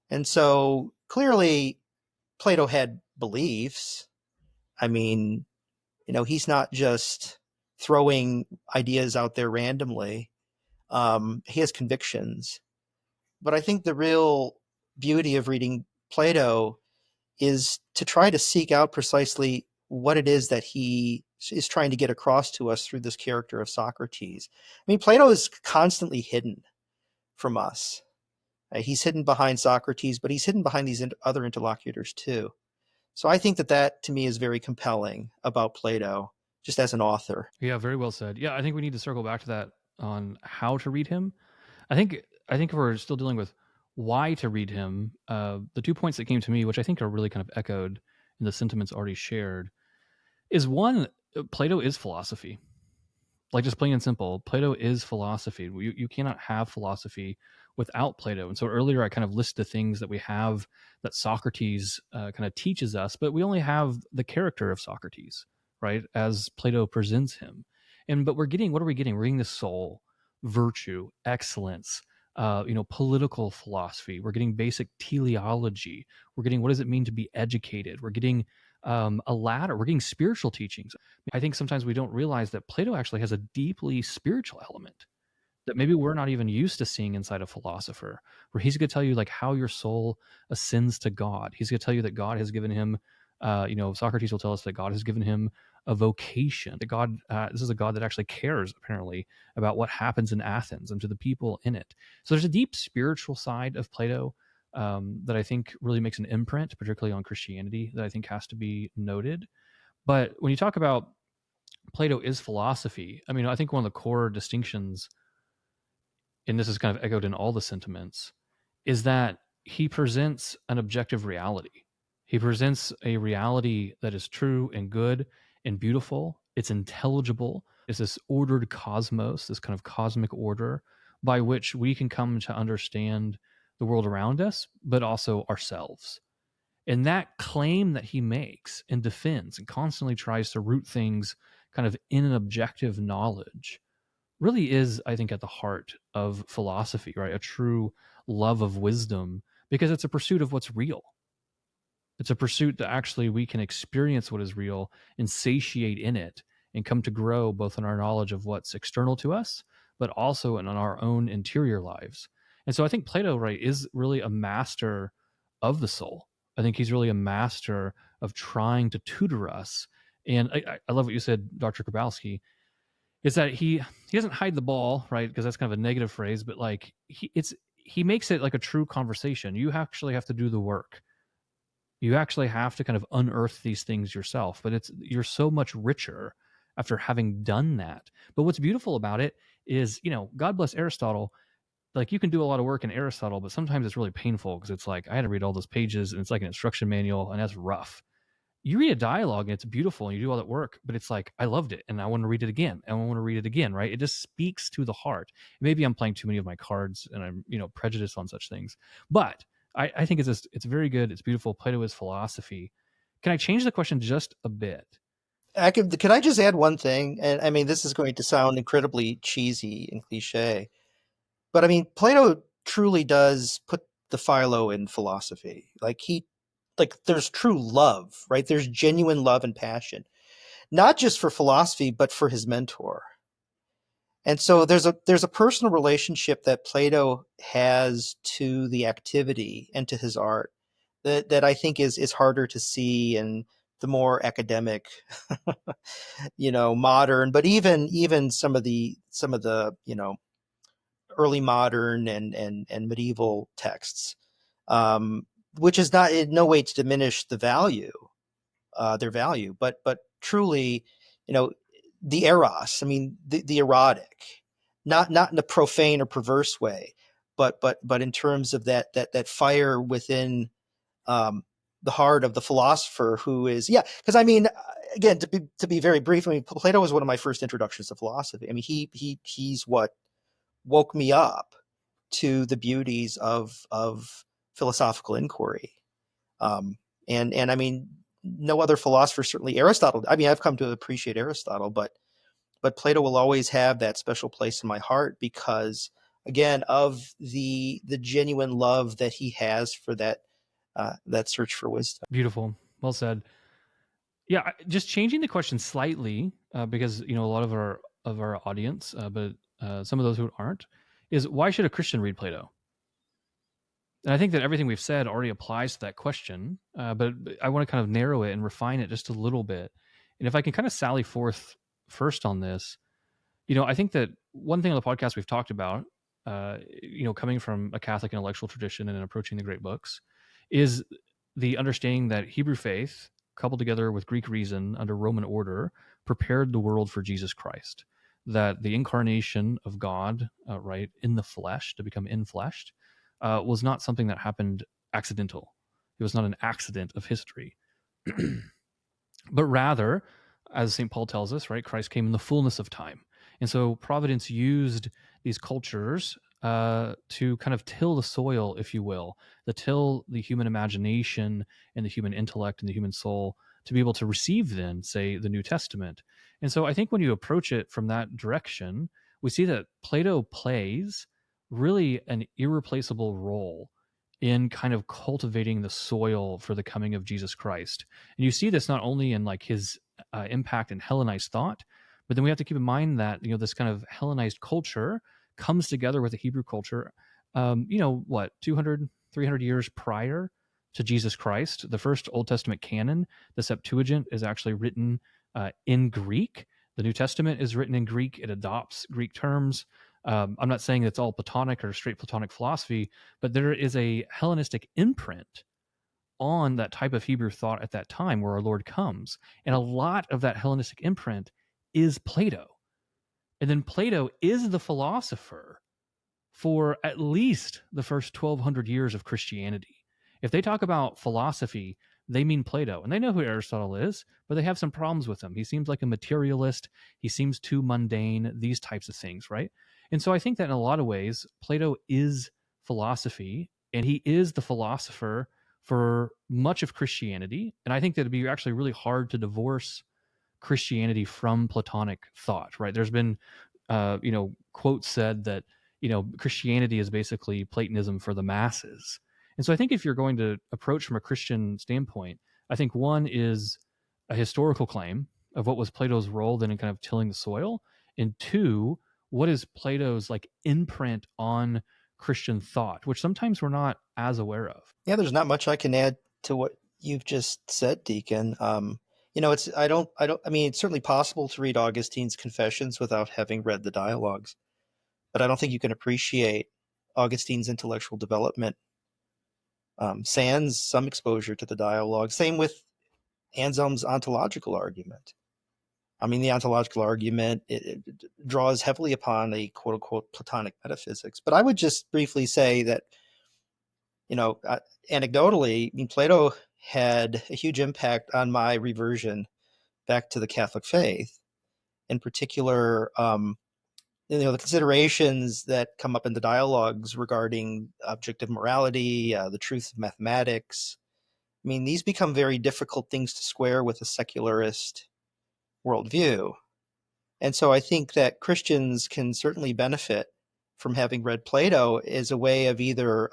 And so clearly, Plato had beliefs. I mean, he's not just throwing ideas out there randomly. He has convictions. But I think the real beauty of reading Plato is to try to seek out precisely what it is that he is trying to get across to us through this character of Socrates. I mean, Plato is constantly hidden from us. He's hidden behind Socrates, but he's hidden behind these other interlocutors too. So I think that to me is very compelling about Plato, just as an author. Yeah, very well said. Yeah, I think we need to circle back to that on how to read him. I think if we're still dealing with why to read him, the 2 points that came to me, which I think are really kind of echoed in the sentiments already shared, is one, Plato is philosophy. Like, just plain and simple, Plato is philosophy. You cannot have philosophy without Plato. And so earlier I kind of listed the things that we have that Socrates kind of teaches us, but we only have the character of Socrates, right, as Plato presents him. But what are we getting? We're getting the soul, virtue, excellence, political philosophy. We're getting basic teleology. We're getting what does it mean to be educated. We're getting a ladder. We're getting spiritual teachings. I think sometimes we don't realize that Plato actually has a deeply spiritual element that maybe we're not even used to seeing inside a philosopher, where he's going to tell you like how your soul ascends to God. He's going to tell you that God has given him, Socrates will tell us that God has given him a vocation. That God, this is a God that actually cares apparently about what happens in Athens and to the people in it. So there's a deep spiritual side of Plato that I think really makes an imprint, particularly on Christianity, that I think has to be noted. But when you talk about Plato is philosophy, I mean, I think one of the core distinctions, and this is kind of echoed in all the sentiments, is that he presents an objective reality. He presents a reality that is true and good and beautiful. It's intelligible. It's this ordered cosmos, this kind of cosmic order by which we can come to understand the world around us, but also ourselves. And that claim that he makes and defends and constantly tries to root things kind of in an objective knowledge really is, I think, at the heart of philosophy, right? A true love of wisdom, because it's a pursuit of what's real. It's a pursuit that actually we can experience what is real and satiate in it and come to grow both in our knowledge of what's external to us, but also in our own interior lives. And so I think Plato, right, is really a master of the soul. I think he's really a master of trying to tutor us. And I love what you said, Dr. Grabowski, is that he doesn't hide the ball, right? Because that's kind of a negative phrase, but like he makes it like a true conversation. You actually have to do the work. You actually have to kind of unearth these things yourself, but you're so much richer after having done that. But what's beautiful about it is, God bless Aristotle. Like, you can do a lot of work in Aristotle, but sometimes it's really painful because it's like I had to read all those pages and it's like an instruction manual, and that's rough. You read a dialogue and it's beautiful and you do all that work, but it's like, I loved it and I want to read it again. And I want to read it again, right? It just speaks to the heart. Maybe I'm playing too many of my cards and I'm, prejudiced on such things. But I think it's very good. It's beautiful. Plato is philosophy. Can I change the question just a bit? Could I just add one thing? And I mean, this is going to sound incredibly cheesy and cliche, but I mean, Plato truly does put the philo in philosophy. Like there's true love, right? There's genuine love and passion, not just for philosophy, but for his mentor. And so there's a personal relationship that Plato has to the activity and to his art that I think is harder to see in the more academic, modern, but even some of the early modern and medieval texts, which is not in no way to diminish their value, but truly, the eros. I mean, the erotic, not in a profane or perverse way, but in terms of that fire within the heart of the philosopher who is, because I mean, again, to be very brief, I mean, Plato was one of my first introductions to philosophy. I mean, he's what woke me up to the beauties of philosophical inquiry. And I mean, no other philosopher, certainly Aristotle. I mean, I've come to appreciate Aristotle, but Plato will always have that special place in my heart because, again, of the genuine love that he has for that search for wisdom. Beautiful. Well said. Yeah, just changing the question slightly because a lot of our audience, but some of those who aren't, is why should a Christian read Plato? And I think that everything we've said already applies to that question, but I want to kind of narrow it and refine it just a little bit. And if I can kind of sally forth first on this, I think that one thing on the podcast we've talked about, coming from a Catholic intellectual tradition and approaching the great books, is the understanding that Hebrew faith, coupled together with Greek reason under Roman order, prepared the world for Jesus Christ. That the incarnation of God, right, in the flesh, to become infleshed, was not something that happened accidental. It was not an accident of history. But rather, as St. Paul tells us, right, Christ came in the fullness of time. And so Providence used these cultures to kind of till the soil, if you will, till the human imagination and the human intellect and the human soul to be able to receive then, say, the New Testament. And so I think when you approach it from that direction, we see that Plato plays really an irreplaceable role in kind of cultivating the soil for the coming of Jesus Christ. And you see this not only in like his impact in Hellenized thought, but then we have to keep in mind that this kind of Hellenized culture comes together with the Hebrew culture. 200, 300 years prior to Jesus Christ, the first Old Testament canon, the Septuagint, is actually written in Greek. The New Testament is written in Greek. It adopts Greek terms. I'm not saying it's all Platonic or straight Platonic philosophy, but there is a Hellenistic imprint on that type of Hebrew thought at that time where our Lord comes. And a lot of that Hellenistic imprint is Plato. And then Plato is the philosopher for at least the first 1,200 years of Christianity. If they talk about philosophy, they mean Plato. And they know who Aristotle is, but they have some problems with him. He seems like a materialist. He seems too mundane, these types of things, right? And so I think that in a lot of ways, Plato is philosophy, and he is the philosopher for much of Christianity. And I think that it'd be actually really hard to divorce Christianity from Platonic thought, right? There's been, quotes said that, Christianity is basically Platonism for the masses. And so I think if you're going to approach from a Christian standpoint, I think one is a historical claim of what was Plato's role then in kind of tilling the soil, and two, what is Plato's like imprint on Christian thought, which sometimes we're not as aware of. Yeah, there's not much I can add to what you've just said, Deacon. I mean, it's certainly possible to read Augustine's Confessions without having read the dialogues, but I don't think you can appreciate Augustine's intellectual development sans some exposure to the dialogue. Same with Anselm's ontological argument. I mean, the ontological argument, it draws heavily upon a quote-unquote Platonic metaphysics. But I would just briefly say that, anecdotally, I mean, Plato had a huge impact on my reversion back to the Catholic faith. In particular, the considerations that come up in the dialogues regarding objective morality, the truth of mathematics. I mean, these become very difficult things to square with a secularist worldview. And so I think that Christians can certainly benefit from having read Plato as a way of either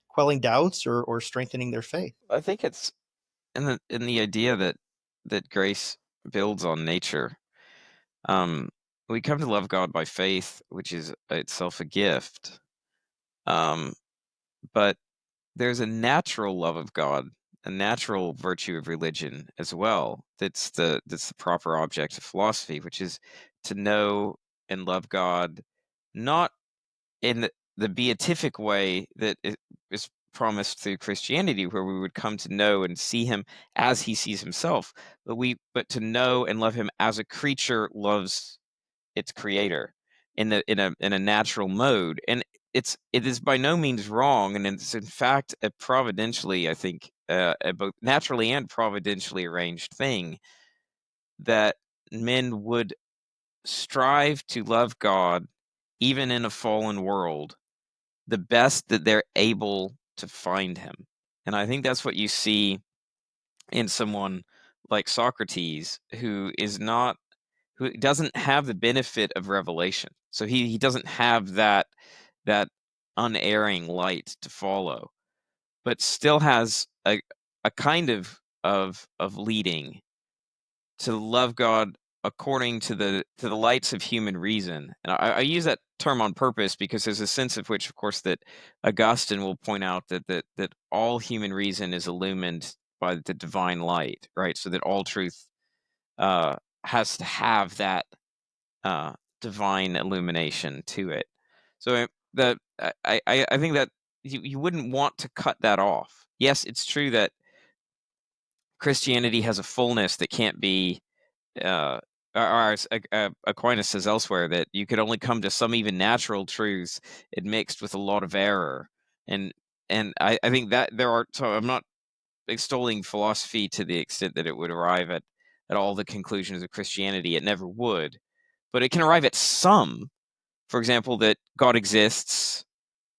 quelling doubts or strengthening their faith. I think it's in the idea that grace builds on nature. We come to love God by faith, which is itself a gift. But there's a natural love of God, a natural virtue of religion as well. That's the proper object of philosophy, which is to know and love God, not in the beatific way that is promised through Christianity, where we would come to know and see him as he sees himself, but to know and love him as a creature loves its creator in a natural mode. And it is by no means wrong, and it's in fact a providentially, I think, a both naturally and providentially arranged thing that men would strive to love God even in a fallen world the best that they're able to find him. And I think that's what you see in someone like Socrates, who doesn't have the benefit of revelation. So he doesn't have that unerring light to follow, but still has a kind of leading to love God according to the lights of human reason. And I use that term on purpose because there's a sense of which, of course, that Augustine will point out that all human reason is illumined by the divine light, right? So that all truth has to have that divine illumination to it. So I think that you wouldn't want to cut that off. Yes, it's true that Christianity has a fullness that can't be. Aquinas says elsewhere that you could only come to some even natural truths mixed with a lot of error, and I think that there are. So I'm not extolling philosophy to the extent that it would arrive at all the conclusions of Christianity. It never would, but it can arrive at some. For example, that God exists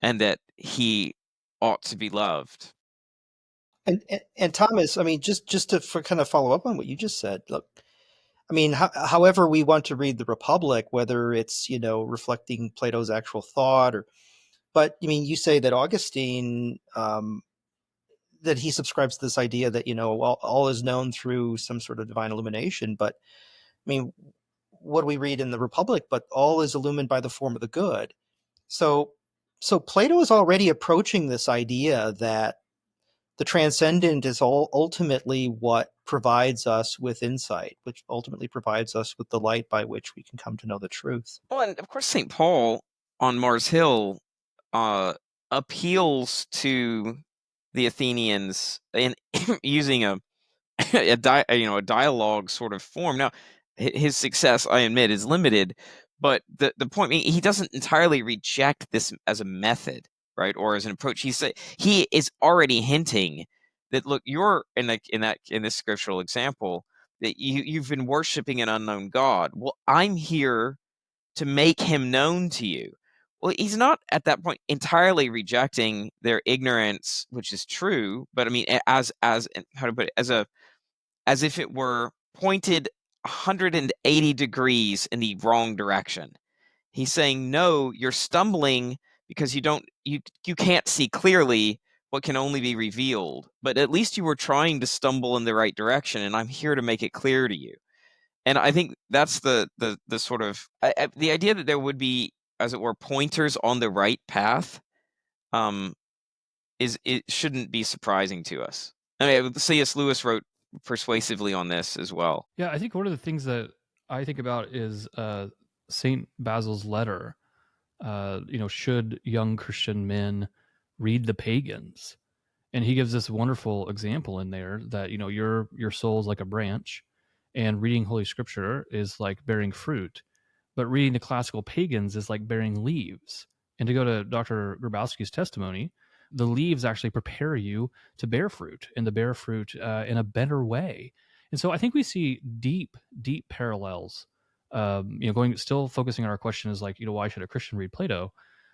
and that he ought to be loved. And Thomas, I mean, just to kind of follow up on what you just said, look, I mean, however we want to read the Republic, whether it's reflecting Plato's actual thought, but I mean, you say that Augustine, that he subscribes to this idea that all is known through some sort of divine illumination. But I mean, what do we read in the Republic? But all is illumined by the form of the good. So Plato is already approaching this idea that the transcendent is ultimately what provides us with insight, which ultimately provides us with the light by which we can come to know the truth. Well, and of course, St. Paul on Mars Hill appeals to the Athenians in using a dialogue sort of form. Now, his success, I admit, is limited, but the point, he doesn't entirely reject this as a method, right, or as an approach. He is already hinting that, look, you're in this scriptural example that you've been worshiping an unknown God. Well, I'm here to make him known to you. Well, he's not at that point entirely rejecting their ignorance, which is true, but I mean, as how to put it, as if it were pointed 180 degrees in the wrong direction. He's saying, no, you're stumbling because you can't see clearly what can only be revealed, but at least you were trying to stumble in the right direction, and I'm here to make it clear to you. And I think that's the sort of the idea that there would be, as it were, pointers on the right path. It shouldn't be surprising to us. I mean, C.S. Lewis wrote persuasively on this as well. Yeah, I think one of the things that I think about is Saint Basil's letter, should young Christian men read the pagans? And he gives this wonderful example in there that, your soul is like a branch, and reading Holy Scripture is like bearing fruit, but reading the classical pagans is like bearing leaves. And to go to Dr. Grabowski's testimony, the leaves actually prepare you to bear fruit, and to bear fruit in a better way. And so I think we see deep, deep parallels. Still focusing on our question is like, why should a Christian read Plato?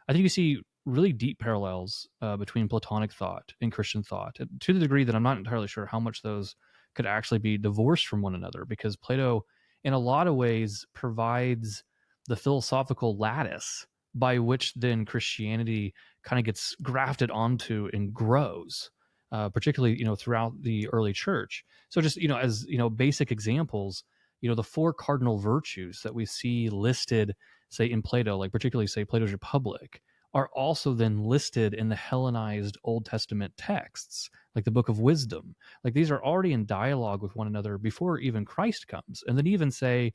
I think you see really deep parallels between Platonic thought and Christian thought, to the degree that I'm not entirely sure how much those could actually be divorced from one another, because Plato, in a lot of ways, provides the philosophical lattice by which then Christianity kind of gets grafted onto and grows, particularly throughout the early church. So just as basic examples, the four cardinal virtues that we see listed, say in Plato, like particularly say Plato's Republic, are also then listed in the Hellenized Old Testament texts, like the Book of Wisdom. Like these are already in dialogue with one another before even Christ comes. And then even say,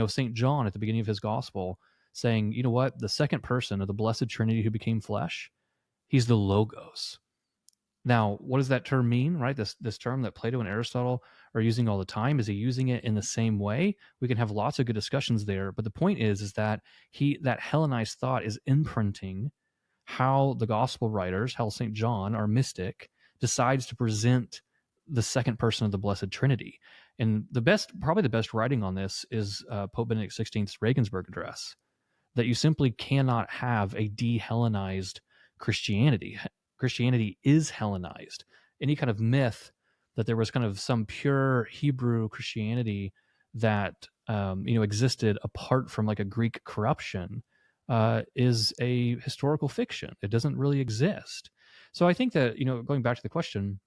St. John at the beginning of his gospel saying, the second person of the Blessed Trinity who became flesh, he's the Logos. Now, what does that term mean, right? This term that Plato and Aristotle are using all the time, is he using it in the same way? We can have lots of good discussions there, but the point is that that Hellenized thought is imprinting how the gospel writers, how St. John, our mystic, decides to present the second person of the Blessed Trinity. And probably the best writing on this is Pope Benedict XVI's Regensburg Address, that you simply cannot have a de-Hellenized Christianity. Christianity is Hellenized. Any kind of myth that there was kind of some pure Hebrew Christianity that existed apart from like a Greek corruption is a historical fiction. It doesn't really exist. So I think that, going back to the question,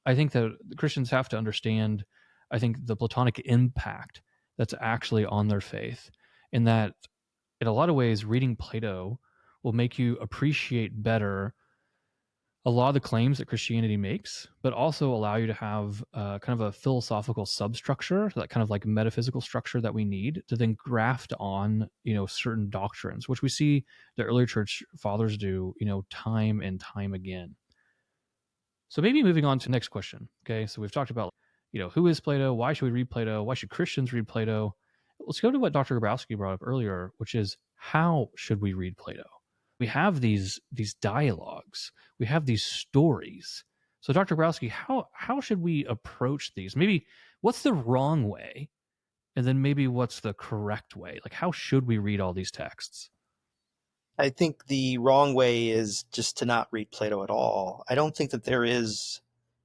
I think that the Christians have to understand, I think, the Platonic impact that's actually on their faith, and that in a lot of ways, reading Plato will make you appreciate better a lot of the claims that Christianity makes, but also allow you to have kind of a philosophical substructure, that kind of like metaphysical structure that we need to then graft on, certain doctrines, which we see the early church fathers do, time and time again. So maybe moving on to the next question. Okay, so we've talked about, who is Plato? Why should we read Plato? Why should Christians read Plato? Let's go to what Dr. Grabowski brought up earlier, which is, how should we read Plato? We have these dialogues, we have these stories. So Dr. Grabowski, how should we approach these? Maybe what's the wrong way, and then maybe what's the correct way? Like, how should we read all these texts? I think the wrong way is just to not read Plato at all. I don't think that there is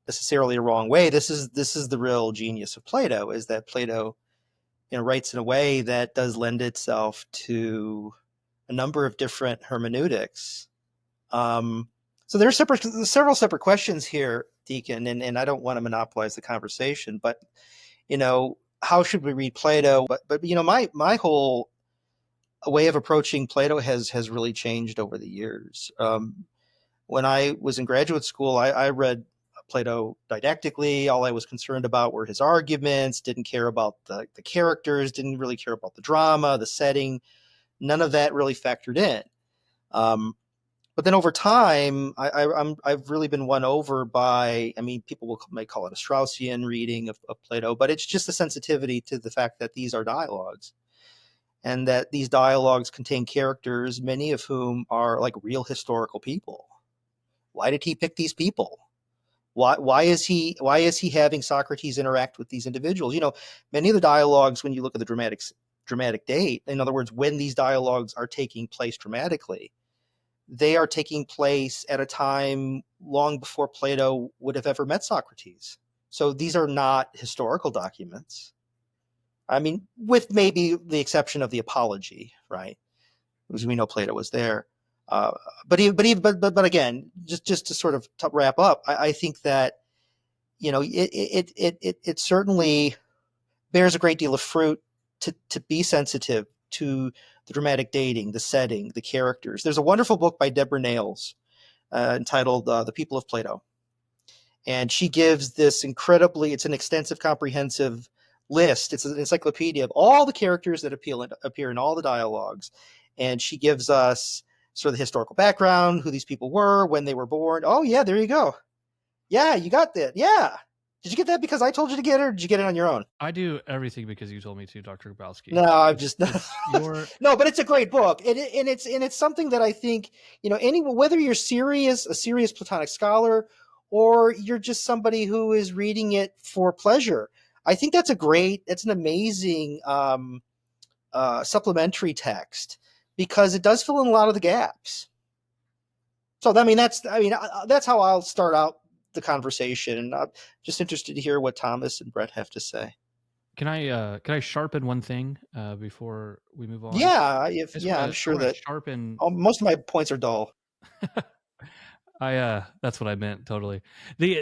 necessarily a wrong way. This is the real genius of Plato, is that Plato writes in a way that does lend itself to a number of different hermeneutics. So there are several separate questions here, Deacon, and I don't want to monopolize the conversation, but how should we read Plato? But my whole way of approaching Plato has really changed over the years. When I was in graduate school, I read Plato didactically. All I was concerned about were his arguments, didn't care about the characters, didn't really care about the drama, the setting. None of that really factored in. But then over time, I've really been won over by, people may call it a Straussian reading of Plato, but it's just a sensitivity to the fact that these are dialogues, and that these dialogues contain characters, many of whom are like real historical people. Why did he pick these people? Why is he having Socrates interact with these individuals? Many of the dialogues, when you look at the dramatic date, in other words, when these dialogues are taking place dramatically, they are taking place at a time long before Plato would have ever met Socrates. So these are not historical documents. With maybe the exception of the Apology, right? Because we know Plato was there. But again, just to sort of wrap up, I think that it certainly bears a great deal of fruit to be sensitive to the dramatic dating, the setting, the characters. There's a wonderful book by Deborah Nails entitled "The People of Plato," and she gives this it's an extensive, comprehensive list. It's an encyclopedia of all the characters that appear in all the dialogues, and she gives us sort of the historical background, who these people were, when they were born. Oh yeah, there you go. Yeah, you got that. Yeah. Did you get that because I told you to get it, or did you get it on your own? I do everything because you told me to, Dr. Grabowski. No, I'm just It's your no, but it's a great book, and it's something that I think, whether you're a serious Platonic scholar, or you're just somebody who is reading it for pleasure, I think it's an amazing supplementary text, because it does fill in a lot of the gaps. So that's how I'll start out the conversation, and I'm just interested to hear what Thomas and Brett have to say. Can I sharpen one thing before we move on? Yeah, I'm sure that sharpen. most of my points are dull. That's what I meant totally.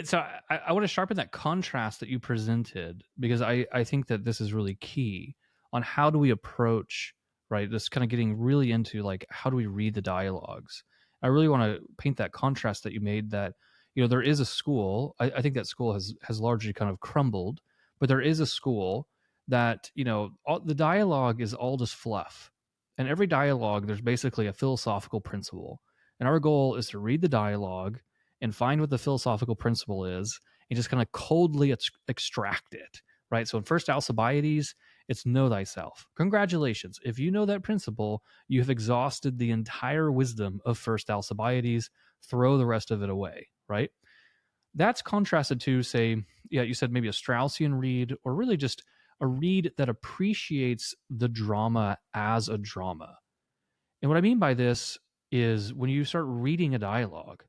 So I want to sharpen that contrast that you presented, because I think that this is really key on how do we approach, right, this kind of getting really into like how do we read the dialogues. I really want to paint that contrast that you made, that there is a school. I think that school has largely kind of crumbled, but there is a school that the dialogue is all just fluff, and every dialogue there's basically a philosophical principle. And our goal is to read the dialogue and find what the philosophical principle is and just kind of coldly extract it, right? So in First Alcibiades, it's know thyself. Congratulations. If you know that principle, you have exhausted the entire wisdom of First Alcibiades. Throw the rest of it away, right? That's contrasted to, say, you said maybe a Straussian read, or really just a read that appreciates the drama as a drama. And what I mean by this is when you start reading a dialogue,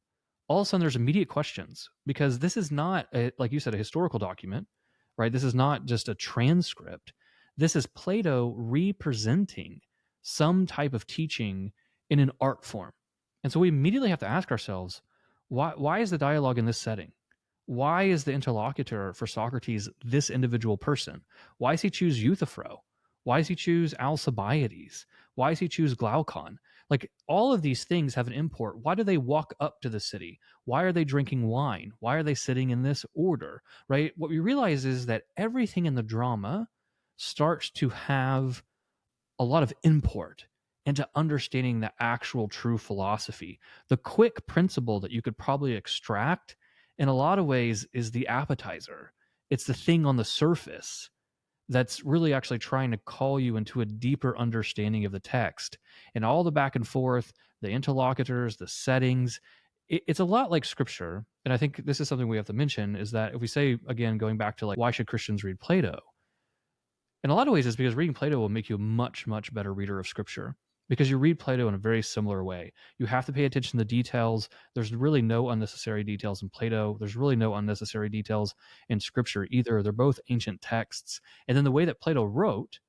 all of a sudden there's immediate questions, because this is not, like you said, a historical document, right? This is not just a transcript. This is Plato representing some type of teaching in an art form. And so we immediately have to ask ourselves, why is the dialogue in this setting? Why is the interlocutor for Socrates this individual person? Why does he choose Euthyphro? Why does he choose Alcibiades? Why does he choose Glaucon? Like, all of these things have an import. Why do they walk up to the city? Why are they drinking wine? Why are they sitting in this order, right? What we realize is that everything in the drama starts to have a lot of import into understanding the actual true philosophy. The quick principle that you could probably extract in a lot of ways is the appetizer. It's the thing on the surface that's really actually trying to call you into a deeper understanding of the text. And all the back and forth, the interlocutors, the settings, it's a lot like scripture. And I think this is something we have to mention, is that if we say, again, going back to like, why should Christians read Plato? In a lot of ways, it's because reading Plato will make you a much, much better reader of scripture, because you read Plato in a very similar way. You have to pay attention to details. There's really no unnecessary details in Plato. There's really no unnecessary details in scripture either. They're both ancient texts. And then the way that Plato wrote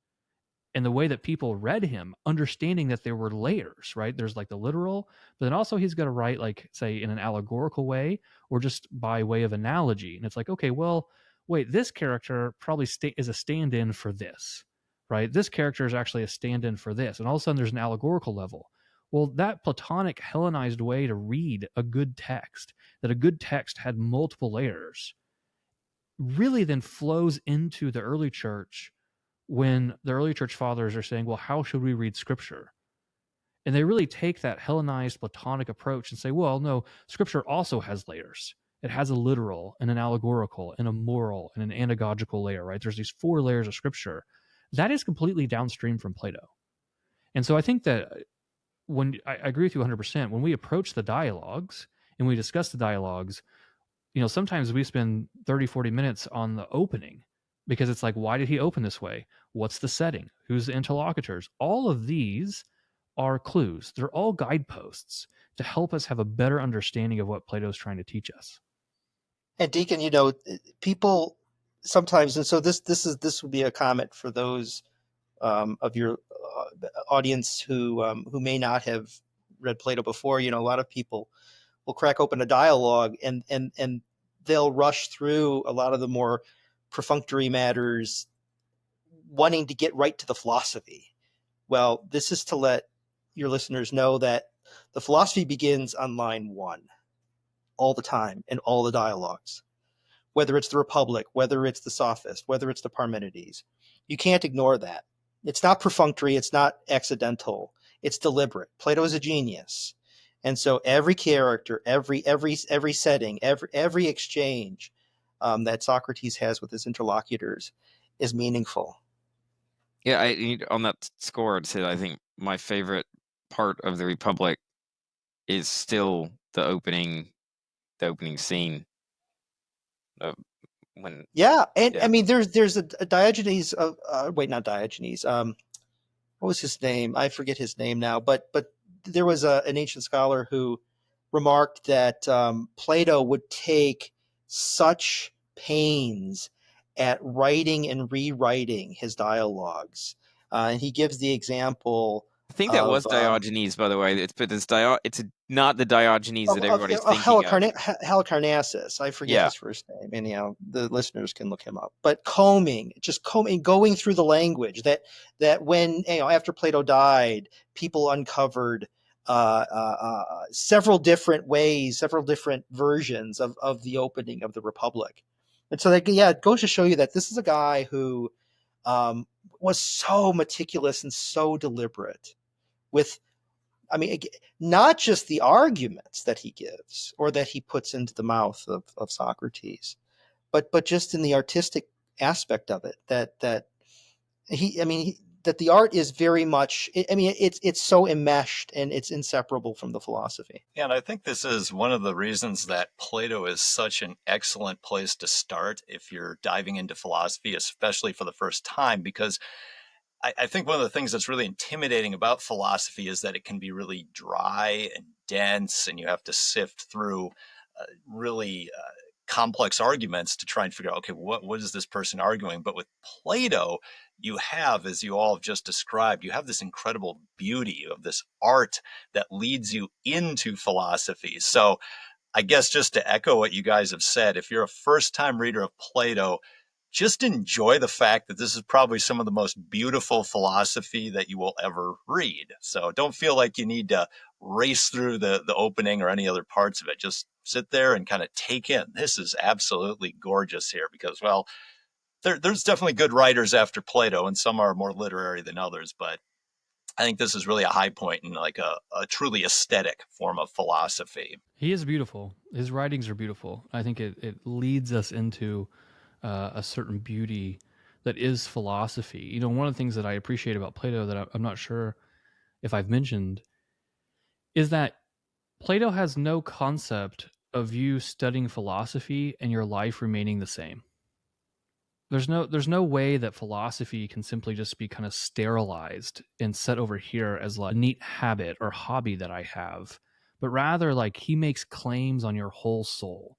and the way that people read him, understanding that there were layers, right? There's like the literal, but then also he's going to write, like, say, in an allegorical way, or just by way of analogy. And it's like, okay, well, wait, this character probably is a stand-in for this, right? This character is actually a stand-in for this. And all of a sudden there's an allegorical level. Well, that Platonic Hellenized way to read a good text, that a good text had multiple layers, really then flows into the early church, when the early church fathers are saying, well, how should we read scripture? And they really take that Hellenized Platonic approach and say, well, no, scripture also has layers. It has a literal and an allegorical and a moral and an anagogical layer, right? There's these 4 layers of scripture. That is completely downstream from Plato. And so I think that I agree with you 100%. When we approach the dialogues and we discuss the dialogues, sometimes we spend 30, 40 minutes on the opening, because it's like, why did he open this way? What's the setting? Who's the interlocutors? All of these are clues. They're all guideposts to help us have a better understanding of what Plato's trying to teach us. And Deacon, people sometimes, and so this would be a comment for those of your audience who may not have read Plato before. A lot of people will crack open a dialogue and they'll rush through a lot of the more perfunctory matters, wanting to get right to the philosophy. Well, this is to let your listeners know that the philosophy begins on line 1 all the time in all the dialogues, whether it's the Republic, whether it's the Sophist, whether it's the Parmenides. You can't ignore that. It's not perfunctory. It's not accidental. It's deliberate. Plato is a genius. And so every character, every setting, every exchange that Socrates has with his interlocutors is meaningful. Yeah, on that score, I'd say I think my favorite part of the Republic is still the opening scene. When Yeah, and Yeah. I mean, there's a Diogenes of not Diogenes. What was his name? I forget his name now. But there was an ancient scholar who remarked that Plato would take such pains at writing and rewriting his dialogues, and he gives the example I think that was of Diogenes, by the way. It's not the Diogenes that everybody's thinking of. Halicarnassus. I forget Yeah. his first name. Anyhow, the listeners can look him up. But just combing, going through the language that when after Plato died, people uncovered several different ways, several different versions of the opening of the Republic, and so it goes to show you that this is a guy who was so meticulous and so deliberate with. I mean, not just the arguments that he gives or that he puts into the mouth of Socrates, but just in the artistic aspect of it, that that the art is very much. It's so enmeshed and it's inseparable from the philosophy. And I think this is one of the reasons that Plato is such an excellent place to start if you're diving into philosophy, especially for the first time, because I think one of the things that's really intimidating about philosophy is that it can be really dry and dense, and you have to sift through really complex arguments to try and figure out, okay, what is this person arguing? But with Plato, you have, as you all have just described, you have this incredible beauty of this art that leads you into philosophy. So I guess just to echo what you guys have said, if you're a first-time reader of Plato, just enjoy the fact that this is probably some of the most beautiful philosophy that you will ever read. So don't feel like you need to race through the opening or any other parts of it. Just sit there and kind of take in. This is absolutely gorgeous here because, well, there's definitely good writers after Plato, and some are more literary than others, but I think this is really a high point in like a truly aesthetic form of philosophy. He is beautiful. His writings are beautiful. I think it leads us into a certain beauty that is philosophy. One of the things that I appreciate about Plato that I'm not sure if I've mentioned is that Plato has no concept of you studying philosophy and your life remaining the same. There's no way that philosophy can simply just be kind of sterilized and set over here as like a neat habit or hobby that I have, but rather like he makes claims on your whole soul.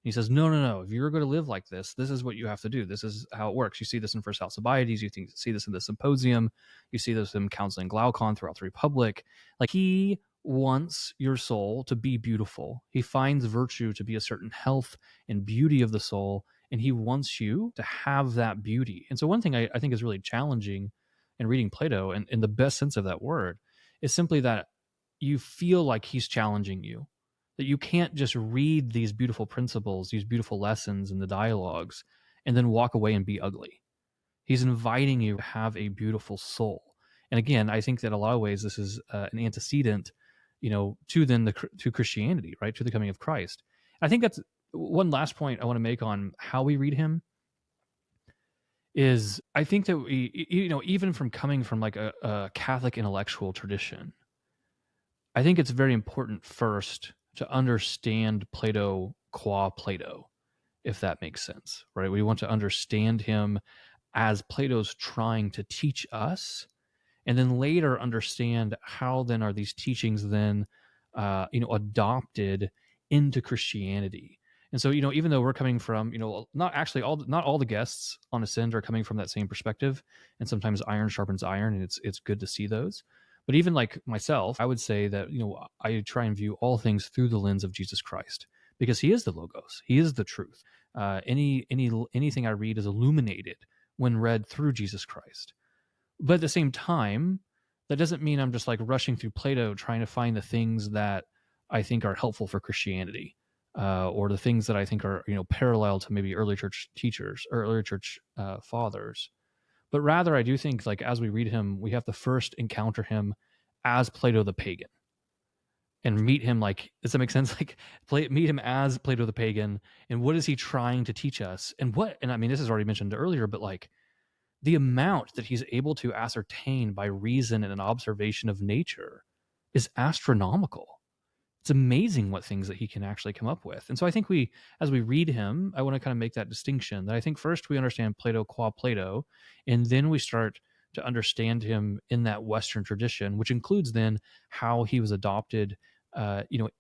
He says, no. If you're going to live like this is what you have to do. This is how it works. You see this in First Alcibiades. You see this in the Symposium. You see this in Counseling Glaucon throughout the Republic. Like he wants your soul to be beautiful. He finds virtue to be a certain health and beauty of the soul, and he wants you to have that beauty. And so one thing I think is really challenging in reading Plato, and in the best sense of that word, is simply that you feel like he's challenging you, that you can't just read these beautiful principles, these beautiful lessons in the dialogues, and then walk away and be ugly. He's inviting you to have a beautiful soul. And again, I think that in a lot of ways, this is an antecedent, to Christianity, right? To the coming of Christ. I think that's one last point I want to make on how we read him is I think that we, even from coming from like a Catholic intellectual tradition, I think it's very important first to understand Plato qua Plato, if that makes sense, right? We want to understand him as Plato's trying to teach us, and then later understand how then are these teachings then, adopted into Christianity. And so, even though we're coming from, not all the guests on Ascend are coming from that same perspective, and sometimes iron sharpens iron, and it's good to see those. But even like myself, I would say that, I try and view all things through the lens of Jesus Christ, because he is the Logos. He is the truth. Anything I read is illuminated when read through Jesus Christ. But at the same time, that doesn't mean I'm just like rushing through Plato trying to find the things that I think are helpful for Christianity, or the things that I think are, parallel to maybe early church teachers or early church fathers. But rather, I do think like as we read him, we have to first encounter him as Plato the pagan, and meet him like, does that make sense? Like meet him as Plato the pagan, and what is he trying to teach us? And I mean, this is already mentioned earlier, but like the amount that he's able to ascertain by reason and an observation of nature is astronomical. It's amazing what things that he can actually come up with. And so I think as we read him, I want to kind of make that distinction that I think first we understand Plato qua Plato, and then we start to understand him in that Western tradition, which includes then how he was adopted,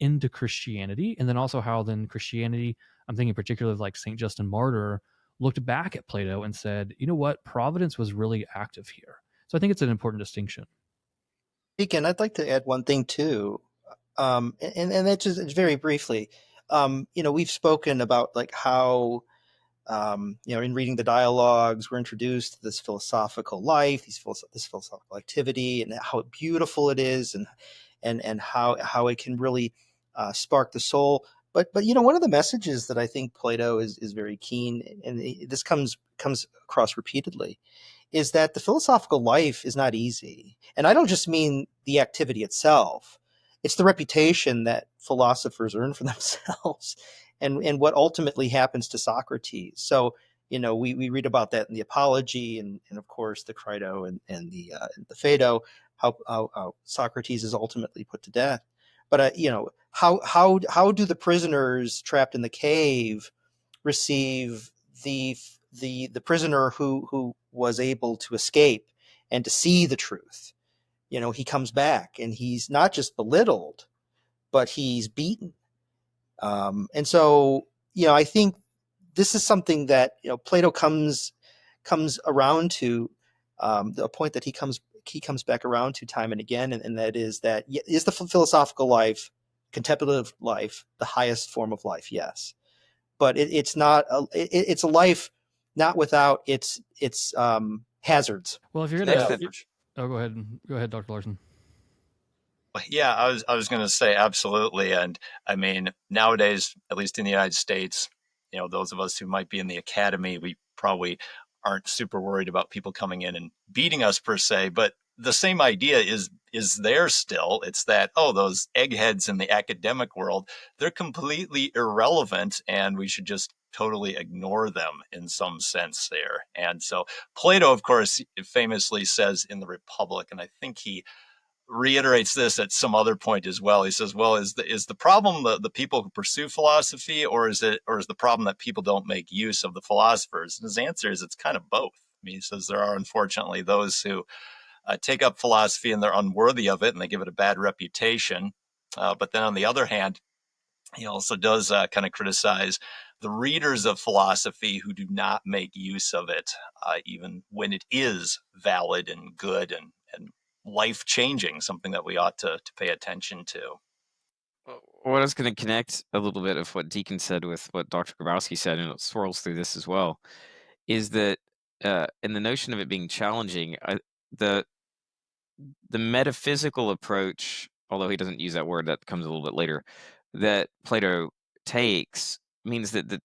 into Christianity, and then also how then Christianity, I'm thinking particularly of like St. Justin Martyr, looked back at Plato and said, you know what, Providence was really active here. So I think it's an important distinction. Deacon, I'd like to add one thing too, and that's just very briefly. We've spoken about like how, in reading the dialogues, we're introduced to this philosophical life, this philosophical activity, and how beautiful it is, and how it can really spark the soul. But one of the messages that I think Plato is very keen, and this comes across repeatedly, is that the philosophical life is not easy. And I don't just mean the activity itself. It's the reputation that philosophers earn for themselves and what ultimately happens to Socrates. So, we read about that in the Apology and of course the Crito and the Phaedo, how Socrates is ultimately put to death. But, how do the prisoners trapped in the cave receive the prisoner who was able to escape and to see the truth? He comes back and he's not just belittled, but he's beaten. And so, I think this is something that, Plato comes around to, the point that he comes back around to time and again, and that is the philosophical life, contemplative life, the highest form of life? Yes, but it's not. It's a life not without its hazards. Well, if you're gonna, go ahead, Dr. Larson. Yeah, I was going to say absolutely. And I mean, nowadays, at least in the United States, those of us who might be in the academy, we probably aren't super worried about people coming in and beating us per se, but the same idea is there still. It's that, those eggheads in the academic world, they're completely irrelevant and we should just totally ignore them in some sense there. And so Plato, of course, famously says in the Republic, and I think he reiterates this at some other point as well. He says, well, is the problem the people who pursue philosophy, or is the problem that people don't make use of the philosophers? And his answer is it's kind of both. I mean, he says there are unfortunately those who take up philosophy and they're unworthy of it and they give it a bad reputation. But then on the other hand, he also does kind of criticize the readers of philosophy who do not make use of it, even when it is valid and good and life-changing, something that we ought to pay attention to. What I was going to connect a little bit of what Deacon said with what Dr. Grabowski said, and it swirls through this as well, is that in the notion of it being challenging, the metaphysical approach, although he doesn't use that word, that comes a little bit later, that Plato takes means that the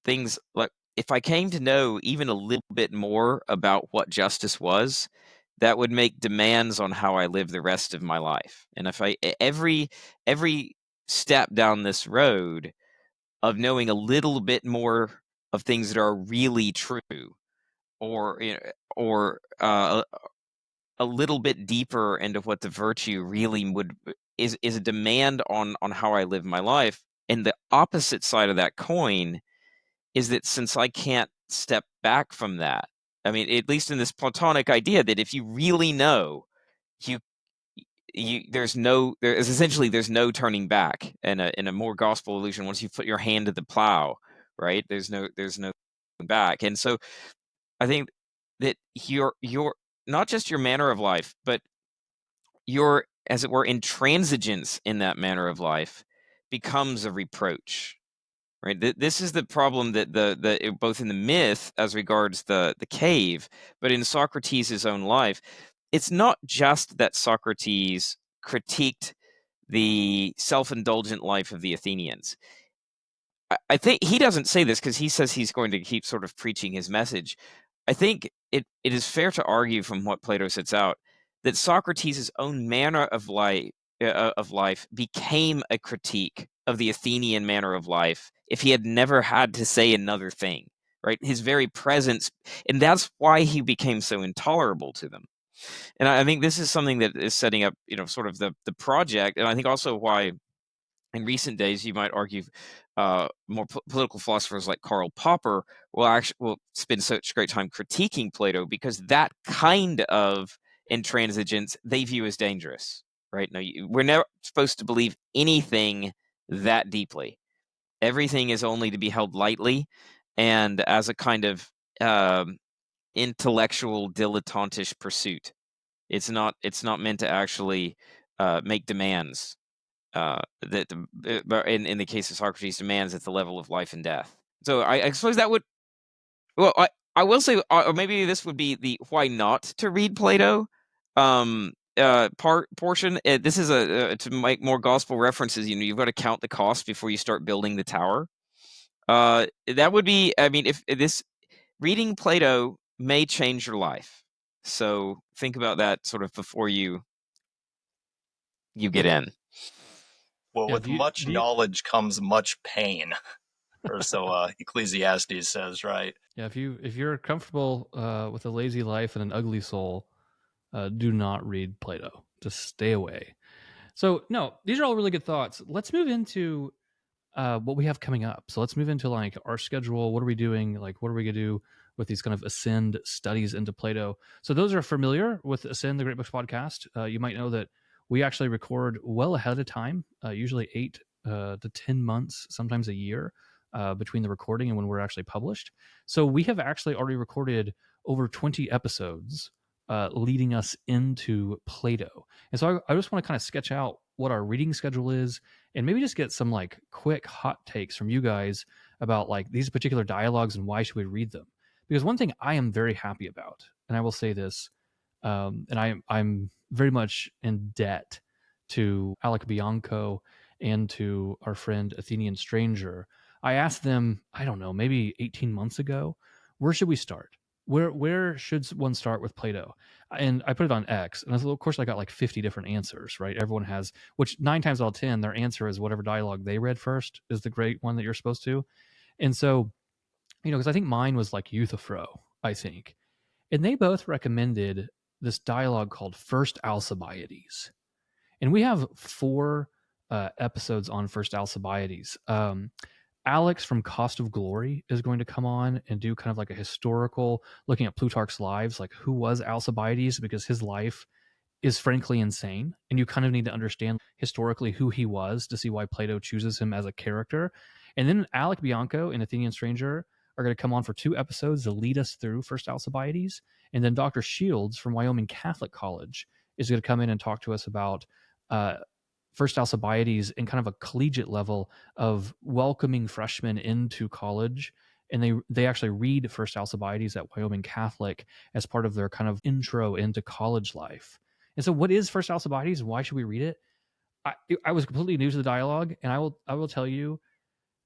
things like, if I came to know even a little bit more about what justice was, that would make demands on how I live the rest of my life. And if every step down this road of knowing a little bit more of things that are really true, or a little bit deeper into what the virtue really is a demand on how I live my life. And the opposite side of that coin is that since I can't step back from that, I mean, at least in this Platonic idea that if you really know, there's no turning back. And in a more gospel illusion, once you put your hand to the plow, right? There's no back. And so I think that your not just your manner of life, but your, as it were, intransigence in that manner of life becomes a reproach. Right. This is the problem that the both in the myth as regards the cave, but in Socrates' own life, it's not just that Socrates critiqued the self-indulgent life of the Athenians. I think he doesn't say this because he says he's going to keep sort of preaching his message. I think it is fair to argue from what Plato sets out that Socrates' own manner of life became a critique of the Athenian manner of life if he had never had to say another thing, right? His very presence, and that's why he became so intolerable to them. And I think this is something that is setting up, sort of the project, and I think also why in recent days you might argue more political philosophers like Karl Popper will spend such great time critiquing Plato, because that kind of intransigence they view as dangerous, right? No, we're never supposed to believe anything that deeply. Everything is only to be held lightly and as a kind of intellectual dilettantish pursuit. It's not meant to actually make demands that in the case of Socrates, demands at the level of life and death. So I suppose that would, well, I will say, or maybe this would be the why not to read Plato portion. This is to make more gospel references. You've got to count the cost before you start building the tower. That would be, I mean, if this reading Plato may change your life. So think about that sort of before you get in. Well, Yeah, with much knowledge comes much pain, or so Ecclesiastes says, right? Yeah, if you're comfortable with a lazy life and an ugly soul, do not read Plato. Just stay away. So no, these are all really good thoughts. Let's move into what we have coming up. So let's move into like our schedule. What are we doing? Like, what are we gonna do with these kind of Ascend studies into Plato? So those are familiar with Ascend, the Great Books podcast. You might know that we actually record well ahead of time, usually 8 to 10 months, sometimes a year, between the recording and when we're actually published. So we have actually already recorded over 20 episodes leading us into Plato. And so I just want to kind of sketch out what our reading schedule is, and maybe just get some like quick hot takes from you guys about like these particular dialogues and why should we read them. Because one thing I am very happy about, and I will say this, and I'm very much in debt to Alec Bianco and to our friend Athenian Stranger. I asked them, I don't know, maybe 18 months ago, where should we start? Where should one start with Plato? And I put it on X, and of course I got like 50 different answers, right? Everyone has, which 9 times out of 10, their answer is whatever dialogue they read first is the great one that you're supposed to. And so, because I think mine was like Euthyphro, I think. And they both recommended this dialogue called First Alcibiades. And we have 4 episodes on First Alcibiades. Alex from Cost of Glory is going to come on and do kind of like a historical looking at Plutarch's lives, like who was Alcibiades, because his life is frankly insane. And you kind of need to understand historically who he was to see why Plato chooses him as a character. And then Alec Bianco and Athenian Stranger are going to come on for 2 episodes to lead us through First Alcibiades. And then Dr. Shields from Wyoming Catholic College is going to come in and talk to us about First Alcibiades in kind of a collegiate level of welcoming freshmen into college. And they actually read First Alcibiades at Wyoming Catholic as part of their kind of intro into college life. And so what is First Alcibiades and why should we read it? I was completely new to the dialogue, and I will tell you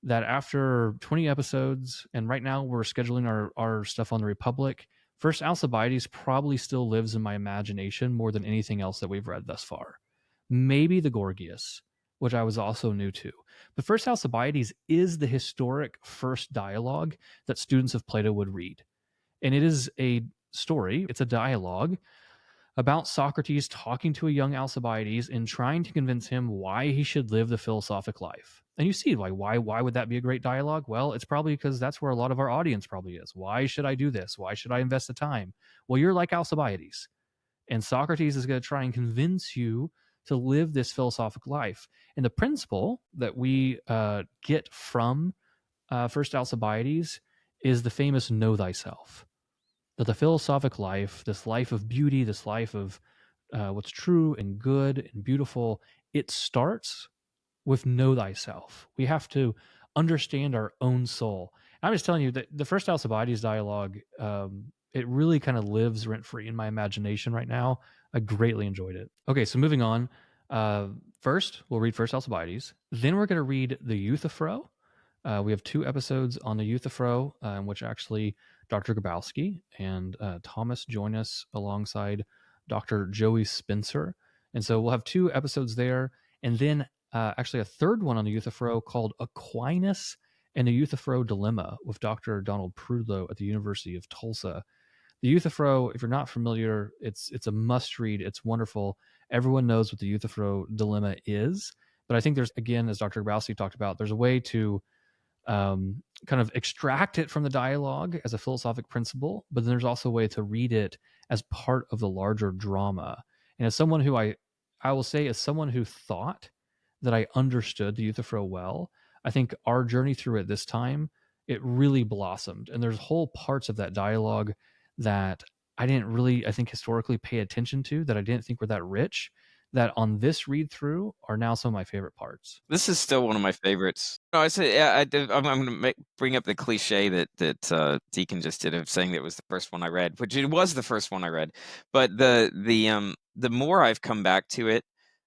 that after 20 episodes, and right now we're scheduling our stuff on the Republic, First Alcibiades probably still lives in my imagination more than anything else that we've read thus far. Maybe the Gorgias, which I was also new to. But First Alcibiades is the historic first dialogue that students of Plato would read. And it is a story, it's a dialogue about Socrates talking to a young Alcibiades and trying to convince him why he should live the philosophic life. And you see, like, why would that be a great dialogue? Well, it's probably because that's where a lot of our audience probably is. Why should I do this? Why should I invest the time? Well, you're like Alcibiades. And Socrates is going to try and convince you to live this philosophic life. And the principle that we get from First Alcibiades is the famous know thyself. That the philosophic life, this life of beauty, this life of what's true and good and beautiful, it starts with know thyself. We have to understand our own soul. I'm just telling you that the First Alcibiades dialogue, it really kind of lives rent-free in my imagination right now. I greatly enjoyed it. Okay, so moving on. First, we'll read First Alcibiades. Then we're going to read the Euthyphro. We have 2 episodes on the Euthyphro, in which actually Dr. Grabowski and Thomas join us alongside Dr. Joey Spencer. And so we'll have 2 episodes there. And then actually a third one on the Euthyphro called Aquinas and the Euthyphro Dilemma with Dr. Donald Prudlow at the University of Tulsa. The Euthyphro, if you're not familiar, it's a must read. It's wonderful. Everyone knows what the Euthyphro Dilemma is. But I think there's, again, as Dr. Grabowski talked about, there's a way to kind of extract it from the dialogue as a philosophic principle, but then there's also a way to read it as part of the larger drama. And as someone who I will say, as someone who thought that I understood the Euthyphro well, I think our journey through it this time, it really blossomed. And there's whole parts of that dialogue that I didn't really, I think, historically pay attention to, that I didn't think were that rich, that on this read through are now some of my favorite parts. This is still one of my favorites. No, I say, yeah, I'm going to bring up the cliche that Deacon just did of saying that it was the first one I read, which it was the first one I read. But the more I've come back to it,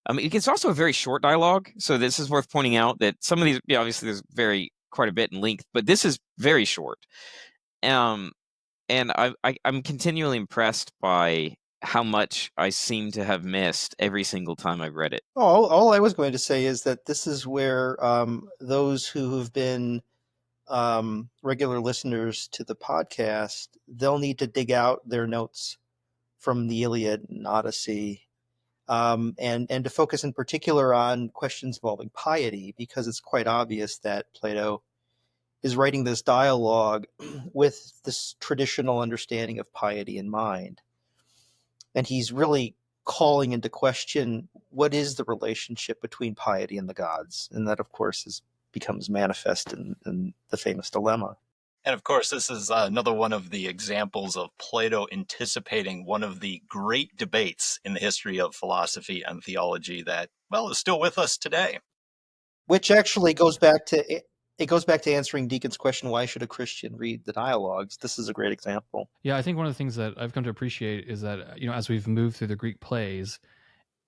it's also a very short dialogue. So this is worth pointing out that some of these, obviously there's quite a bit in length, but this is very short. And I'm continually impressed by how much I seem to have missed every single time I've read it. All I was going to say is that this is where those who have been regular listeners to the podcast, they'll need to dig out their notes from the Iliad and Odyssey, and to focus in particular on questions involving piety, because it's quite obvious that Plato is writing this dialogue with this traditional understanding of piety in mind. And he's really calling into question what is the relationship between piety and the gods. And that, of course, becomes manifest in the famous dilemma. And of course, this is another one of the examples of Plato anticipating one of the great debates in the history of philosophy and theology that, well, is still with us today. Which actually goes back to answering Deacon's question, why should a Christian read the dialogues? This is a great example. Yeah, I think one of the things that I've come to appreciate is that, as we've moved through the Greek plays,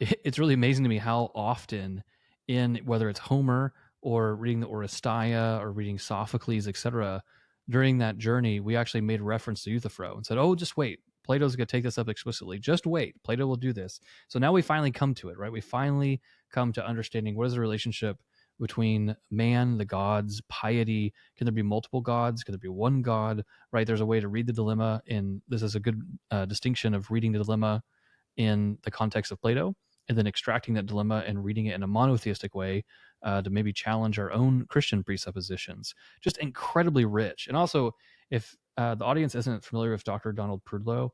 it's really amazing to me how often in, whether it's Homer or reading the Oresteia or reading Sophocles, etc., during that journey, we actually made reference to Euthyphro and said, oh, just wait. Plato's going to take this up explicitly. Just wait. Plato will do this. So now we finally come to it, right? We finally come to understanding what is the relationship between man, the gods, piety. Can there be multiple gods? Can there be one God? Right? There's a way to read the dilemma, and this is a good distinction of reading the dilemma in the context of Plato, and then extracting that dilemma and reading it in a monotheistic way to maybe challenge our own Christian presuppositions. Just incredibly rich. And also, if the audience isn't familiar with Dr. Donald Prudlow,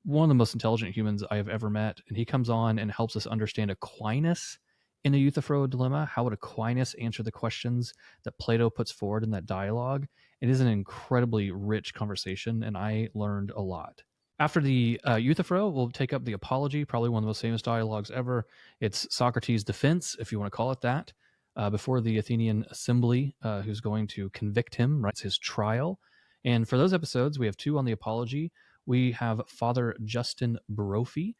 one of the most intelligent humans I have ever met, and he comes on and helps us understand Aquinas in the Euthyphro Dilemma. How would Aquinas answer the questions that Plato puts forward in that dialogue? It is an incredibly rich conversation, and I learned a lot. After the Euthyphro, we'll take up the Apology, probably one of the most famous dialogues ever. It's Socrates' defense, if you want to call it that, before the Athenian assembly, who's going to convict him, right? It's his trial. And for those episodes, we have 2 on the Apology. We have Father Justin Brophy,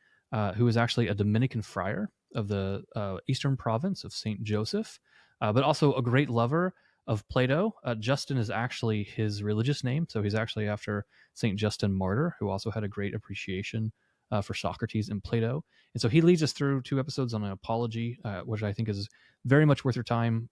who is actually a Dominican friar of the eastern province of St. Joseph, but also a great lover of Plato. Justin is actually his religious name, so he's actually after St. Justin Martyr, who also had a great appreciation for Socrates and Plato. And so he leads us through 2 episodes on an Apology, which I think is very much worth your time.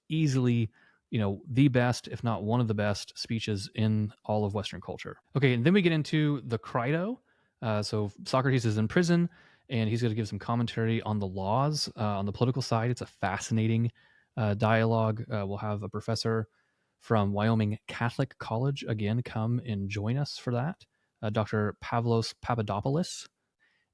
Easily, the best, if not one of the best speeches in all of Western culture. Okay, and then we get into the Crito. So Socrates is in prison, and he's going to give some commentary on the laws on the political side. It's a fascinating dialogue. We'll have a professor from Wyoming Catholic College again come and join us for that, Dr. Pavlos Papadopoulos.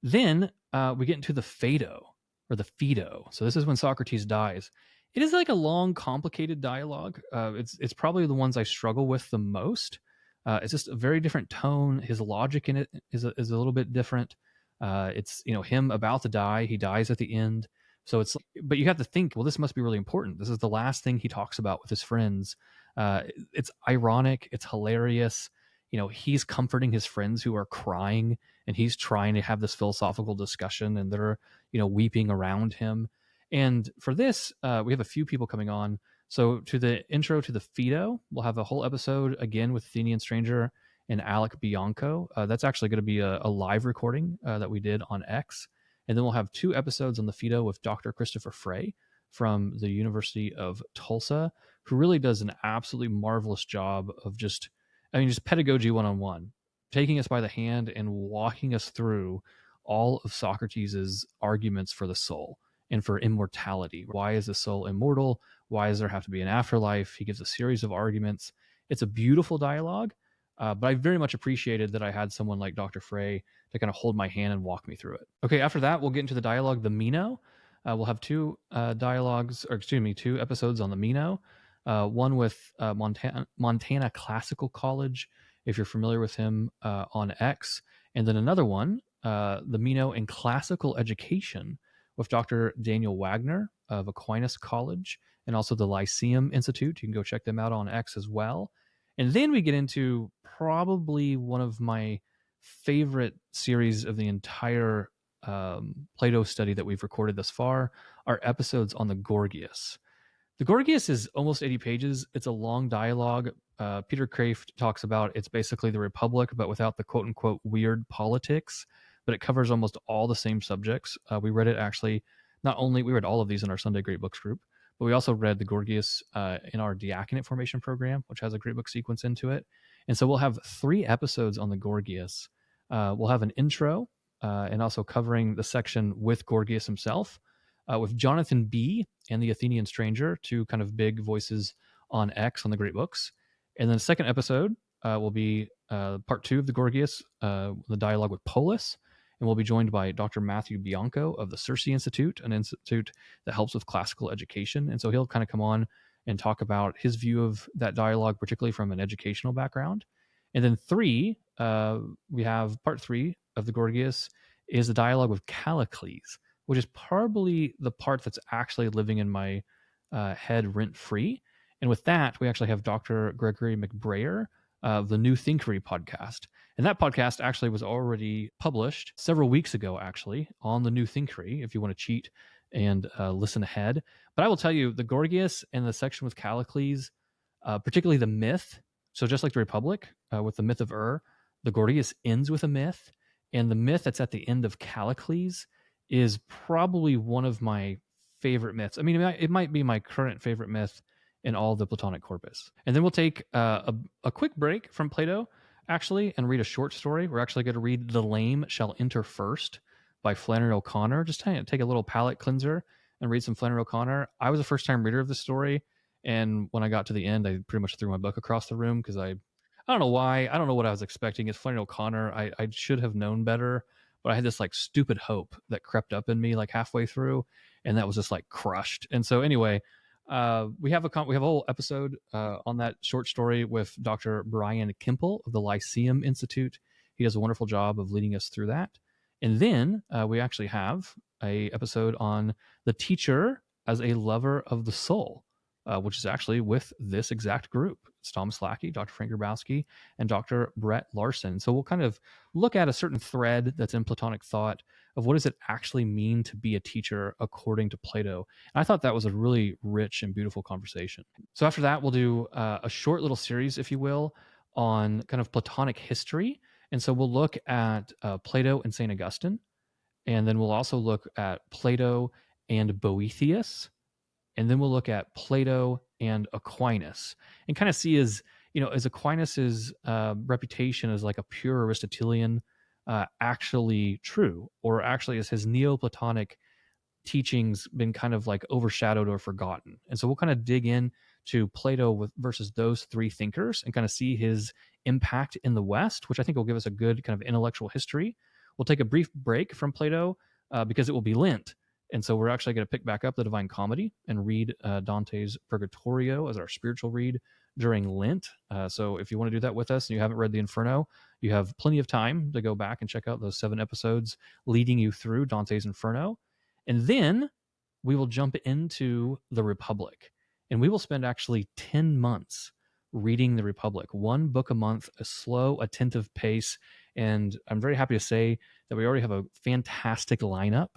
Then we get into the Phaedo, or the Phaedo. So this is when Socrates dies. It is like a long, complicated dialogue. It's probably the ones I struggle with the most. It's just a very different tone. His logic in it is a little bit different. It's him about to die. He dies at the end. So but you have to think, well, this must be really important. This is the last thing he talks about with his friends. It's ironic. It's hilarious. He's comforting his friends who are crying, and he's trying to have this philosophical discussion, and they're, weeping around him. And for this, we have a few people coming on. So to the intro to the Phaedo, we'll have a whole episode again with Athenian Stranger and Alec Bianco. That's actually going to be a live recording that we did on X. And then we'll have 2 episodes on the Phaedo with Dr. Christopher Frey from the University of Tulsa, who really does an absolutely marvelous job of just pedagogy one-on-one, taking us by the hand and walking us through all of Socrates' arguments for the soul and for immortality. Why is the soul immortal? Why does there have to be an afterlife? He gives a series of arguments. It's a beautiful dialogue, but I very much appreciated that I had someone like Dr. Frey to kind of hold my hand and walk me through it. Okay, after that, we'll get into the dialogue, the Mino. We'll have 2 episodes on the Mino. One with Montana Classical College, if you're familiar with him, on X, and then another one, the Mino in Classical Education with Dr. Daniel Wagner of Aquinas College and also the Lyceum Institute. You can go check them out on X as well. And then we get into probably one of my favorite series of the entire Plato study that we've recorded thus far, are episodes on the Gorgias. The Gorgias is almost 80 pages. It's a long dialogue. Peter Kraft talks about it's basically the Republic, but without the quote unquote weird politics, but it covers almost all the same subjects. We read it actually, we read all of these in our Sunday Great Books group, but we also read the Gorgias in our diaconate formation program, which has a great book sequence into it. And so we'll have 3 episodes on the Gorgias. We'll have an intro and also covering the section with Gorgias himself, with Jonathan B. and the Athenian Stranger, 2 kind of big voices on X on the Great Books. And then the second episode will be part 2 of the Gorgias, the dialogue with Polus. And we'll be joined by Dr. Matthew Bianco of the Circe Institute, an institute that helps with classical education. And so he'll kind of come on and talk about his view of that dialogue, particularly from an educational background. And then 3, we have part 3 of the Gorgias is the dialogue with Callicles, which is probably the part that's actually living in my head rent-free. And with that, we actually have Dr. Gregory McBrayer of the New Thinkery podcast. And that podcast actually was already published several weeks ago, actually, on the New Thinkery, if you want to cheat and listen ahead. But I will tell you, the Gorgias and the section with Callicles, particularly the myth, so just like the Republic, with the myth of the Gorgias ends with a myth. And the myth that's at the end of Callicles is probably one of my favorite myths. I mean, it might be my current favorite myth in all the Platonic corpus. And then we'll take a quick break from Plato, actually, and read a short story. We're actually going to read The Lame Shall Enter First by Flannery O'Connor. Just take a little palate cleanser and read some Flannery O'Connor. I was a first-time reader of the story, and when I got to the end, I pretty much threw my book across the room because I don't know why. I don't know what I was expecting. It's Flannery O'Connor. I should have known better, but I had this like stupid hope that crept up in me like halfway through, and that was just like crushed. And so anyway, we have a whole episode on that short story with Dr. Brian Kimple of the Lyceum Institute. He does a wonderful job of leading us through that. And then we actually have a episode on the teacher as a lover of the soul, which is actually with this exact group. It's Thomas Lackey, Dr. Frank Grabowski, and Dr. Brett Larson. So we'll kind of look at a certain thread that's in Platonic thought of what does it actually mean to be a teacher according to Plato. And I thought that was a really rich and beautiful conversation. So after that, we'll do a short little series, if you will, on kind of Platonic history. And so we'll look at Plato and St. Augustine. And then we'll also look at Plato and Boethius. And then we'll look at Plato and Aquinas and kind of see is Aquinas's reputation as like a pure Aristotelian actually true, or actually is his Neoplatonic teachings been kind of like overshadowed or forgotten? And so we'll kind of dig in to Plato versus those 3 thinkers and kind of see his impact in the West, which I think will give us a good kind of intellectual history. We'll take a brief break from Plato because it will be Lent. And so we're actually going to pick back up the Divine Comedy and read Dante's Purgatorio as our spiritual read during Lent. So if you want to do that with us and you haven't read the Inferno, you have plenty of time to go back and check out those 7 episodes leading you through Dante's Inferno. And then we will jump into the Republic. And we will spend actually 10 months reading the Republic, 1 book a month, a slow, attentive pace. And I'm very happy to say that we already have a fantastic lineup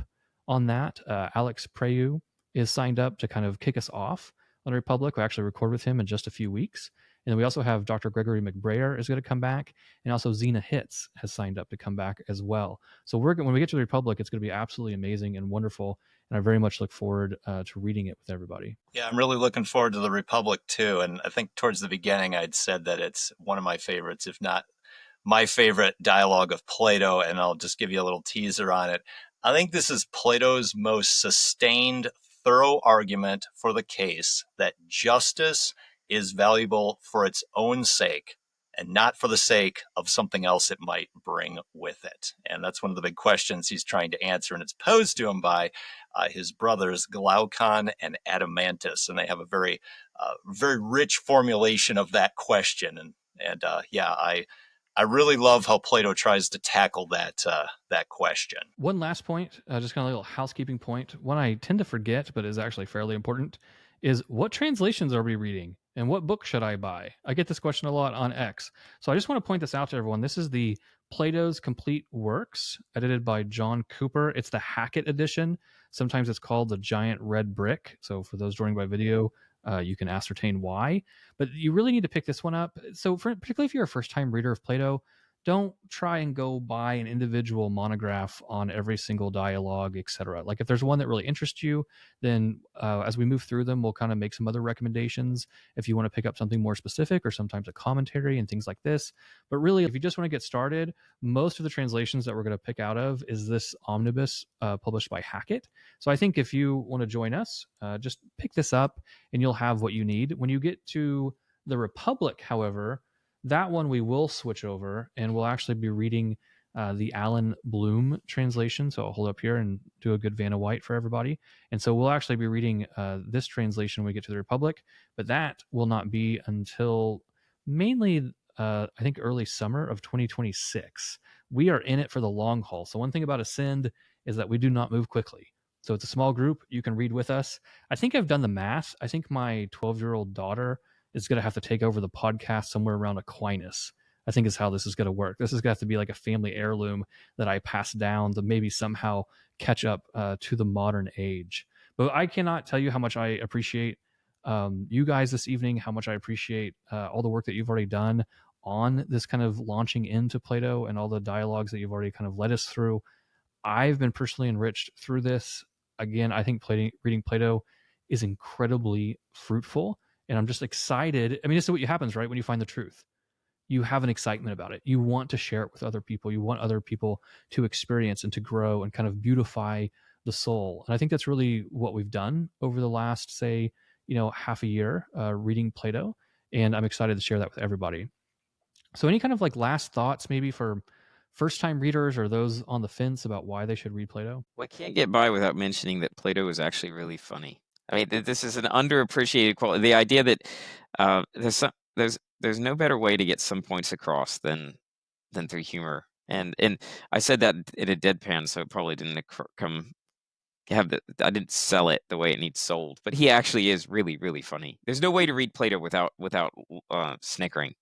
on that. Alex Preyu is signed up to kind of kick us off on the Republic. We actually record with him in just a few weeks. And then we also have Dr. Gregory McBrayer is going to come back, and also Zena Hitz has signed up to come back as well. So when we get to the Republic, it's going to be absolutely amazing and wonderful, and I very much look forward to reading it with everybody. Yeah, I'm really looking forward to the Republic too. And I think towards the beginning, I'd said that it's one of my favorites, if not my favorite dialogue of Plato. And I'll just give you a little teaser on it. I think this is Plato's most sustained, thorough argument for the case that justice is valuable for its own sake and not for the sake of something else it might bring with it. And that's one of the big questions he's trying to answer. And it's posed to him by his brothers Glaucon and Adamantus, and they have a very, very rich formulation of that question. And yeah, I really love how Plato tries to tackle that question. One last point, just kind of a little housekeeping point. One I tend to forget, but is actually fairly important, is what translations are we reading and what book should I buy? I get this question a lot on X. So I just want to point this out to everyone. This is the Plato's Complete Works, edited by John Cooper. It's the Hackett edition. Sometimes it's called the Giant Red Brick. So for those joining by video, you can ascertain why. But you really need to pick this one up. So particularly if you're a first-time reader of Plato, don't try and go buy an individual monograph on every single dialogue, etc. Like if there's one that really interests you, then as we move through them, we'll kind of make some other recommendations if you want to pick up something more specific or sometimes a commentary and things like this. But really, if you just want to get started, most of the translations that we're going to pick out of is this omnibus published by Hackett. So I think if you want to join us, just pick this up and you'll have what you need. When you get to the Republic, however, that one we will switch over and we'll actually be reading the Alan Bloom translation. So I'll hold up here and do a good Vanna White for everybody. And so we'll actually be reading this translation when we get to the Republic, but that will not be until mainly, I think, early summer of 2026. We are in it for the long haul. So one thing about Ascend is that we do not move quickly. So it's a small group. You can read with us. I think I've done the math. I think my 12-year-old daughter is going to have to take over the podcast somewhere around Aquinas. I think is how this is going to work. This is going to have to be like a family heirloom that I pass down to maybe somehow catch up to the modern age. But I cannot tell you how much I appreciate you guys this evening, how much I appreciate all the work that you've already done on this kind of launching into Plato and all the dialogues that you've already kind of led us through. I've been personally enriched through this. Again, I think reading Plato is incredibly fruitful. And I'm just excited. I mean, this is what happens, right? When you find the truth, you have an excitement about it. You want to share it with other people. You want other people to experience and to grow and kind of beautify the soul. And I think that's really what we've done over the last, say, half a year reading Plato. And I'm excited to share that with everybody. So any kind of like last thoughts maybe for first-time readers or those on the fence about why they should read Plato? Well, I can't get by without mentioning that Plato is actually really funny. I mean, this is an underappreciated quality. The idea that there's no better way to get some points across than through humor. And I said that in a deadpan, so it probably didn't I didn't sell it the way it needs sold. But he actually is really, really funny. There's no way to read Plato without snickering.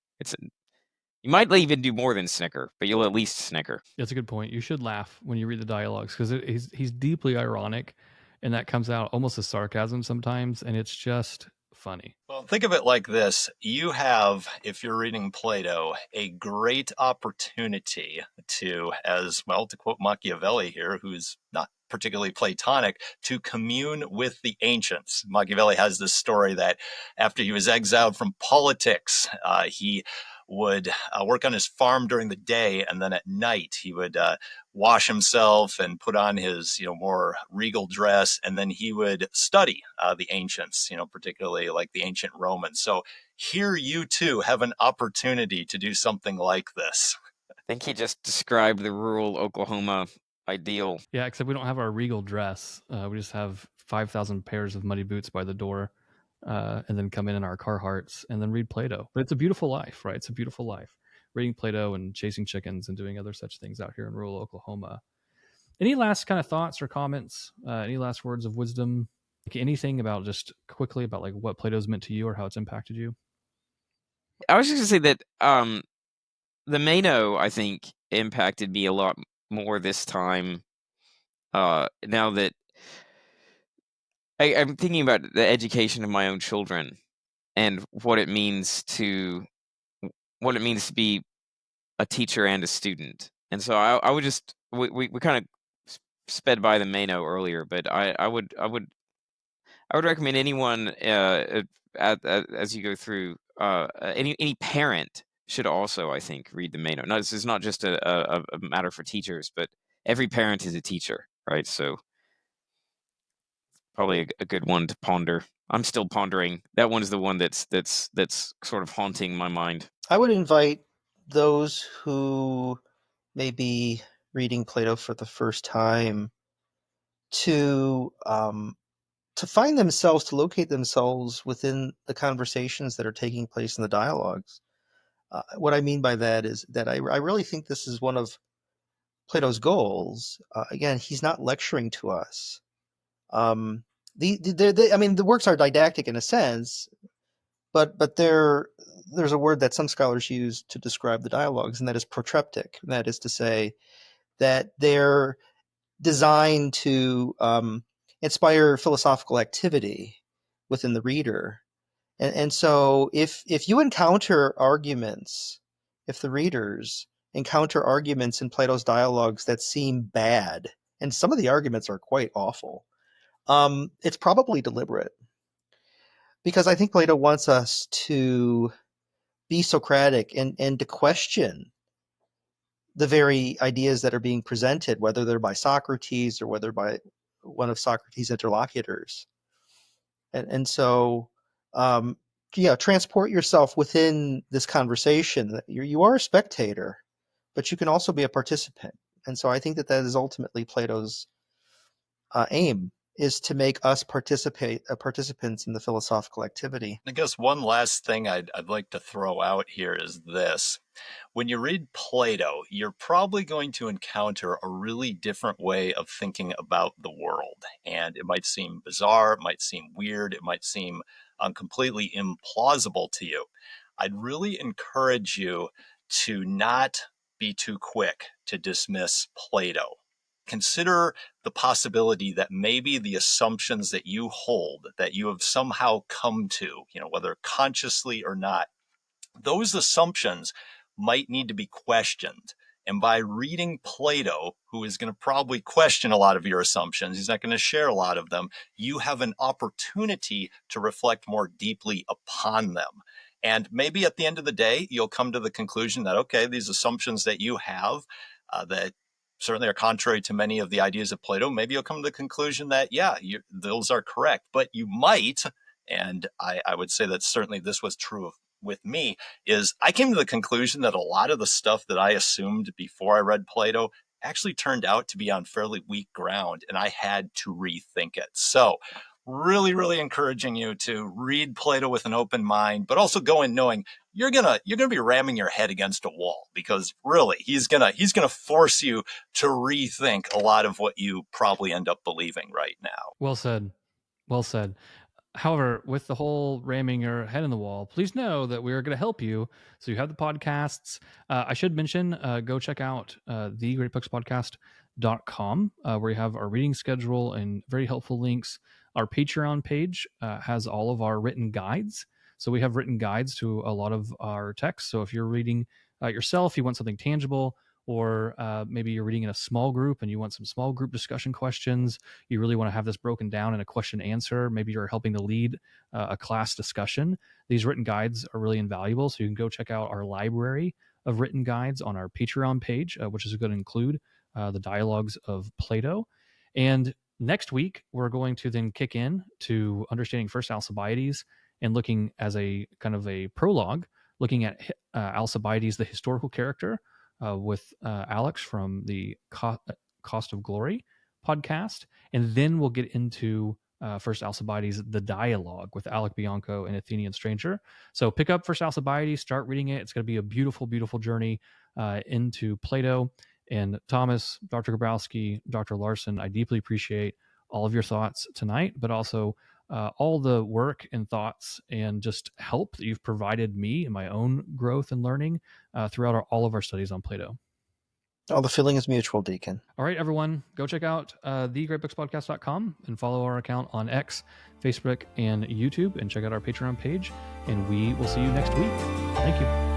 You might even do more than snicker, but you'll at least snicker. That's a good point. You should laugh when you read the dialogues because he's deeply ironic, and that comes out almost as sarcasm sometimes, and it's just funny. Well, think of it like this. You have, if you're reading Plato, a great opportunity to quote Machiavelli here, who's not particularly Platonic, to commune with the ancients. Machiavelli has this story that after he was exiled from politics, he would work on his farm during the day, and then at night he would wash himself and put on his more regal dress, and then he would study the ancients, particularly like the ancient Romans. So here you too have an opportunity to do something like this. I think he just described the rural Oklahoma ideal. Yeah, except we don't have our regal dress. We just have 5,000 pairs of muddy boots by the door. And then come in our Carhartts and then read Plato. But it's a beautiful life, right? It's a beautiful life. Reading Plato and chasing chickens and doing other such things out here in rural Oklahoma. Any last kind of thoughts or comments? Any last words of wisdom? Like anything about just quickly about like what Plato's meant to you or how it's impacted you? I was just going to say that the Mino, I think, impacted me a lot more this time. Now that I'm thinking about the education of my own children, and what it means to be a teacher and a student. And so I would just we kind of sped by the Mino earlier, but I would recommend anyone as you go through any parent should also, I think, read the Mino. No, this is not just a matter for teachers, but every parent is a teacher, right? So probably a good one to ponder. I'm still pondering. That one is the one that's sort of haunting my mind. I would invite those who may be reading Plato for the first time to find themselves, to locate themselves within the conversations that are taking place in the dialogues. What I mean by that is that I really think this is one of Plato's goals. Again, he's not lecturing to us. The works are didactic in a sense, but there's a word that some scholars use to describe the dialogues, and that is protreptic. And that is to say that they're designed to inspire philosophical activity within the reader. And so if you encounter arguments, if the readers encounter arguments in Plato's dialogues that seem bad, and some of the arguments are quite awful, it's probably deliberate. Because I think Plato wants us to be Socratic and to question the very ideas that are being presented, whether they're by Socrates or whether by one of Socrates' interlocutors. And so, transport yourself within this conversation. You are a spectator, but you can also be a participant. And so I think that is ultimately Plato's aim, is to make us participants in the philosophical activity. I guess one last thing I'd like to throw out here is this. When you read Plato, you're probably going to encounter a really different way of thinking about the world. And it might seem bizarre, it might seem weird, it might seem completely implausible to you. I'd really encourage you to not be too quick to dismiss Plato. Consider the possibility that maybe the assumptions that you hold, that you have somehow come to, whether consciously or not, those assumptions might need to be questioned. And by reading Plato, who is going to probably question a lot of your assumptions, he's not going to share a lot of them, you have an opportunity to reflect more deeply upon them. And maybe at the end of the day, you'll come to the conclusion that, okay, these assumptions that you have that certainly are contrary to many of the ideas of Plato, maybe you'll come to the conclusion that, yeah, those are correct. But you might, and I would say that certainly this was true with me, is I came to the conclusion that a lot of the stuff that I assumed before I read Plato actually turned out to be on fairly weak ground, and I had to rethink it. So really, really encouraging you to read Plato with an open mind, but also go in knowing you're gonna be ramming your head against a wall, because really he's gonna force you to rethink a lot of what you probably end up believing right now. Well said. Well said. However, with the whole ramming your head in the wall, please know that we are going to help you. So you have the podcasts. I should mention, go check out thegreatbookspodcast.com, where you have our reading schedule and very helpful links. Our Patreon page has all of our written guides. So we have written guides to a lot of our texts. So if you're reading yourself, you want something tangible, or maybe you're reading in a small group and you want some small group discussion questions, you really want to have this broken down in a question answer, maybe you're helping to lead a class discussion, these written guides are really invaluable. So you can go check out our library of written guides on our Patreon page, which is going to include the dialogues of Plato. And next week, we're going to then kick in to understanding first Alcibiades and looking as a kind of a prologue, looking at Alcibiades, the historical character, with Alex from the Cost of Glory podcast. And then we'll get into First Alcibiades, the dialogue with Alec Bianco and Athenian Stranger. So pick up First Alcibiades, start reading it. It's going to be a beautiful, beautiful journey into Plato. And Thomas, Dr. Grabowski, Dr. Larson, I deeply appreciate all of your thoughts tonight, but also all the work and thoughts and just help that you've provided me in my own growth and learning throughout all of our studies on Plato. Oh, the feeling is mutual, Deacon. All right, everyone, go check out thegreatbookspodcast.com and follow our account on X, Facebook, and YouTube, and check out our Patreon page. And we will see you next week. Thank you.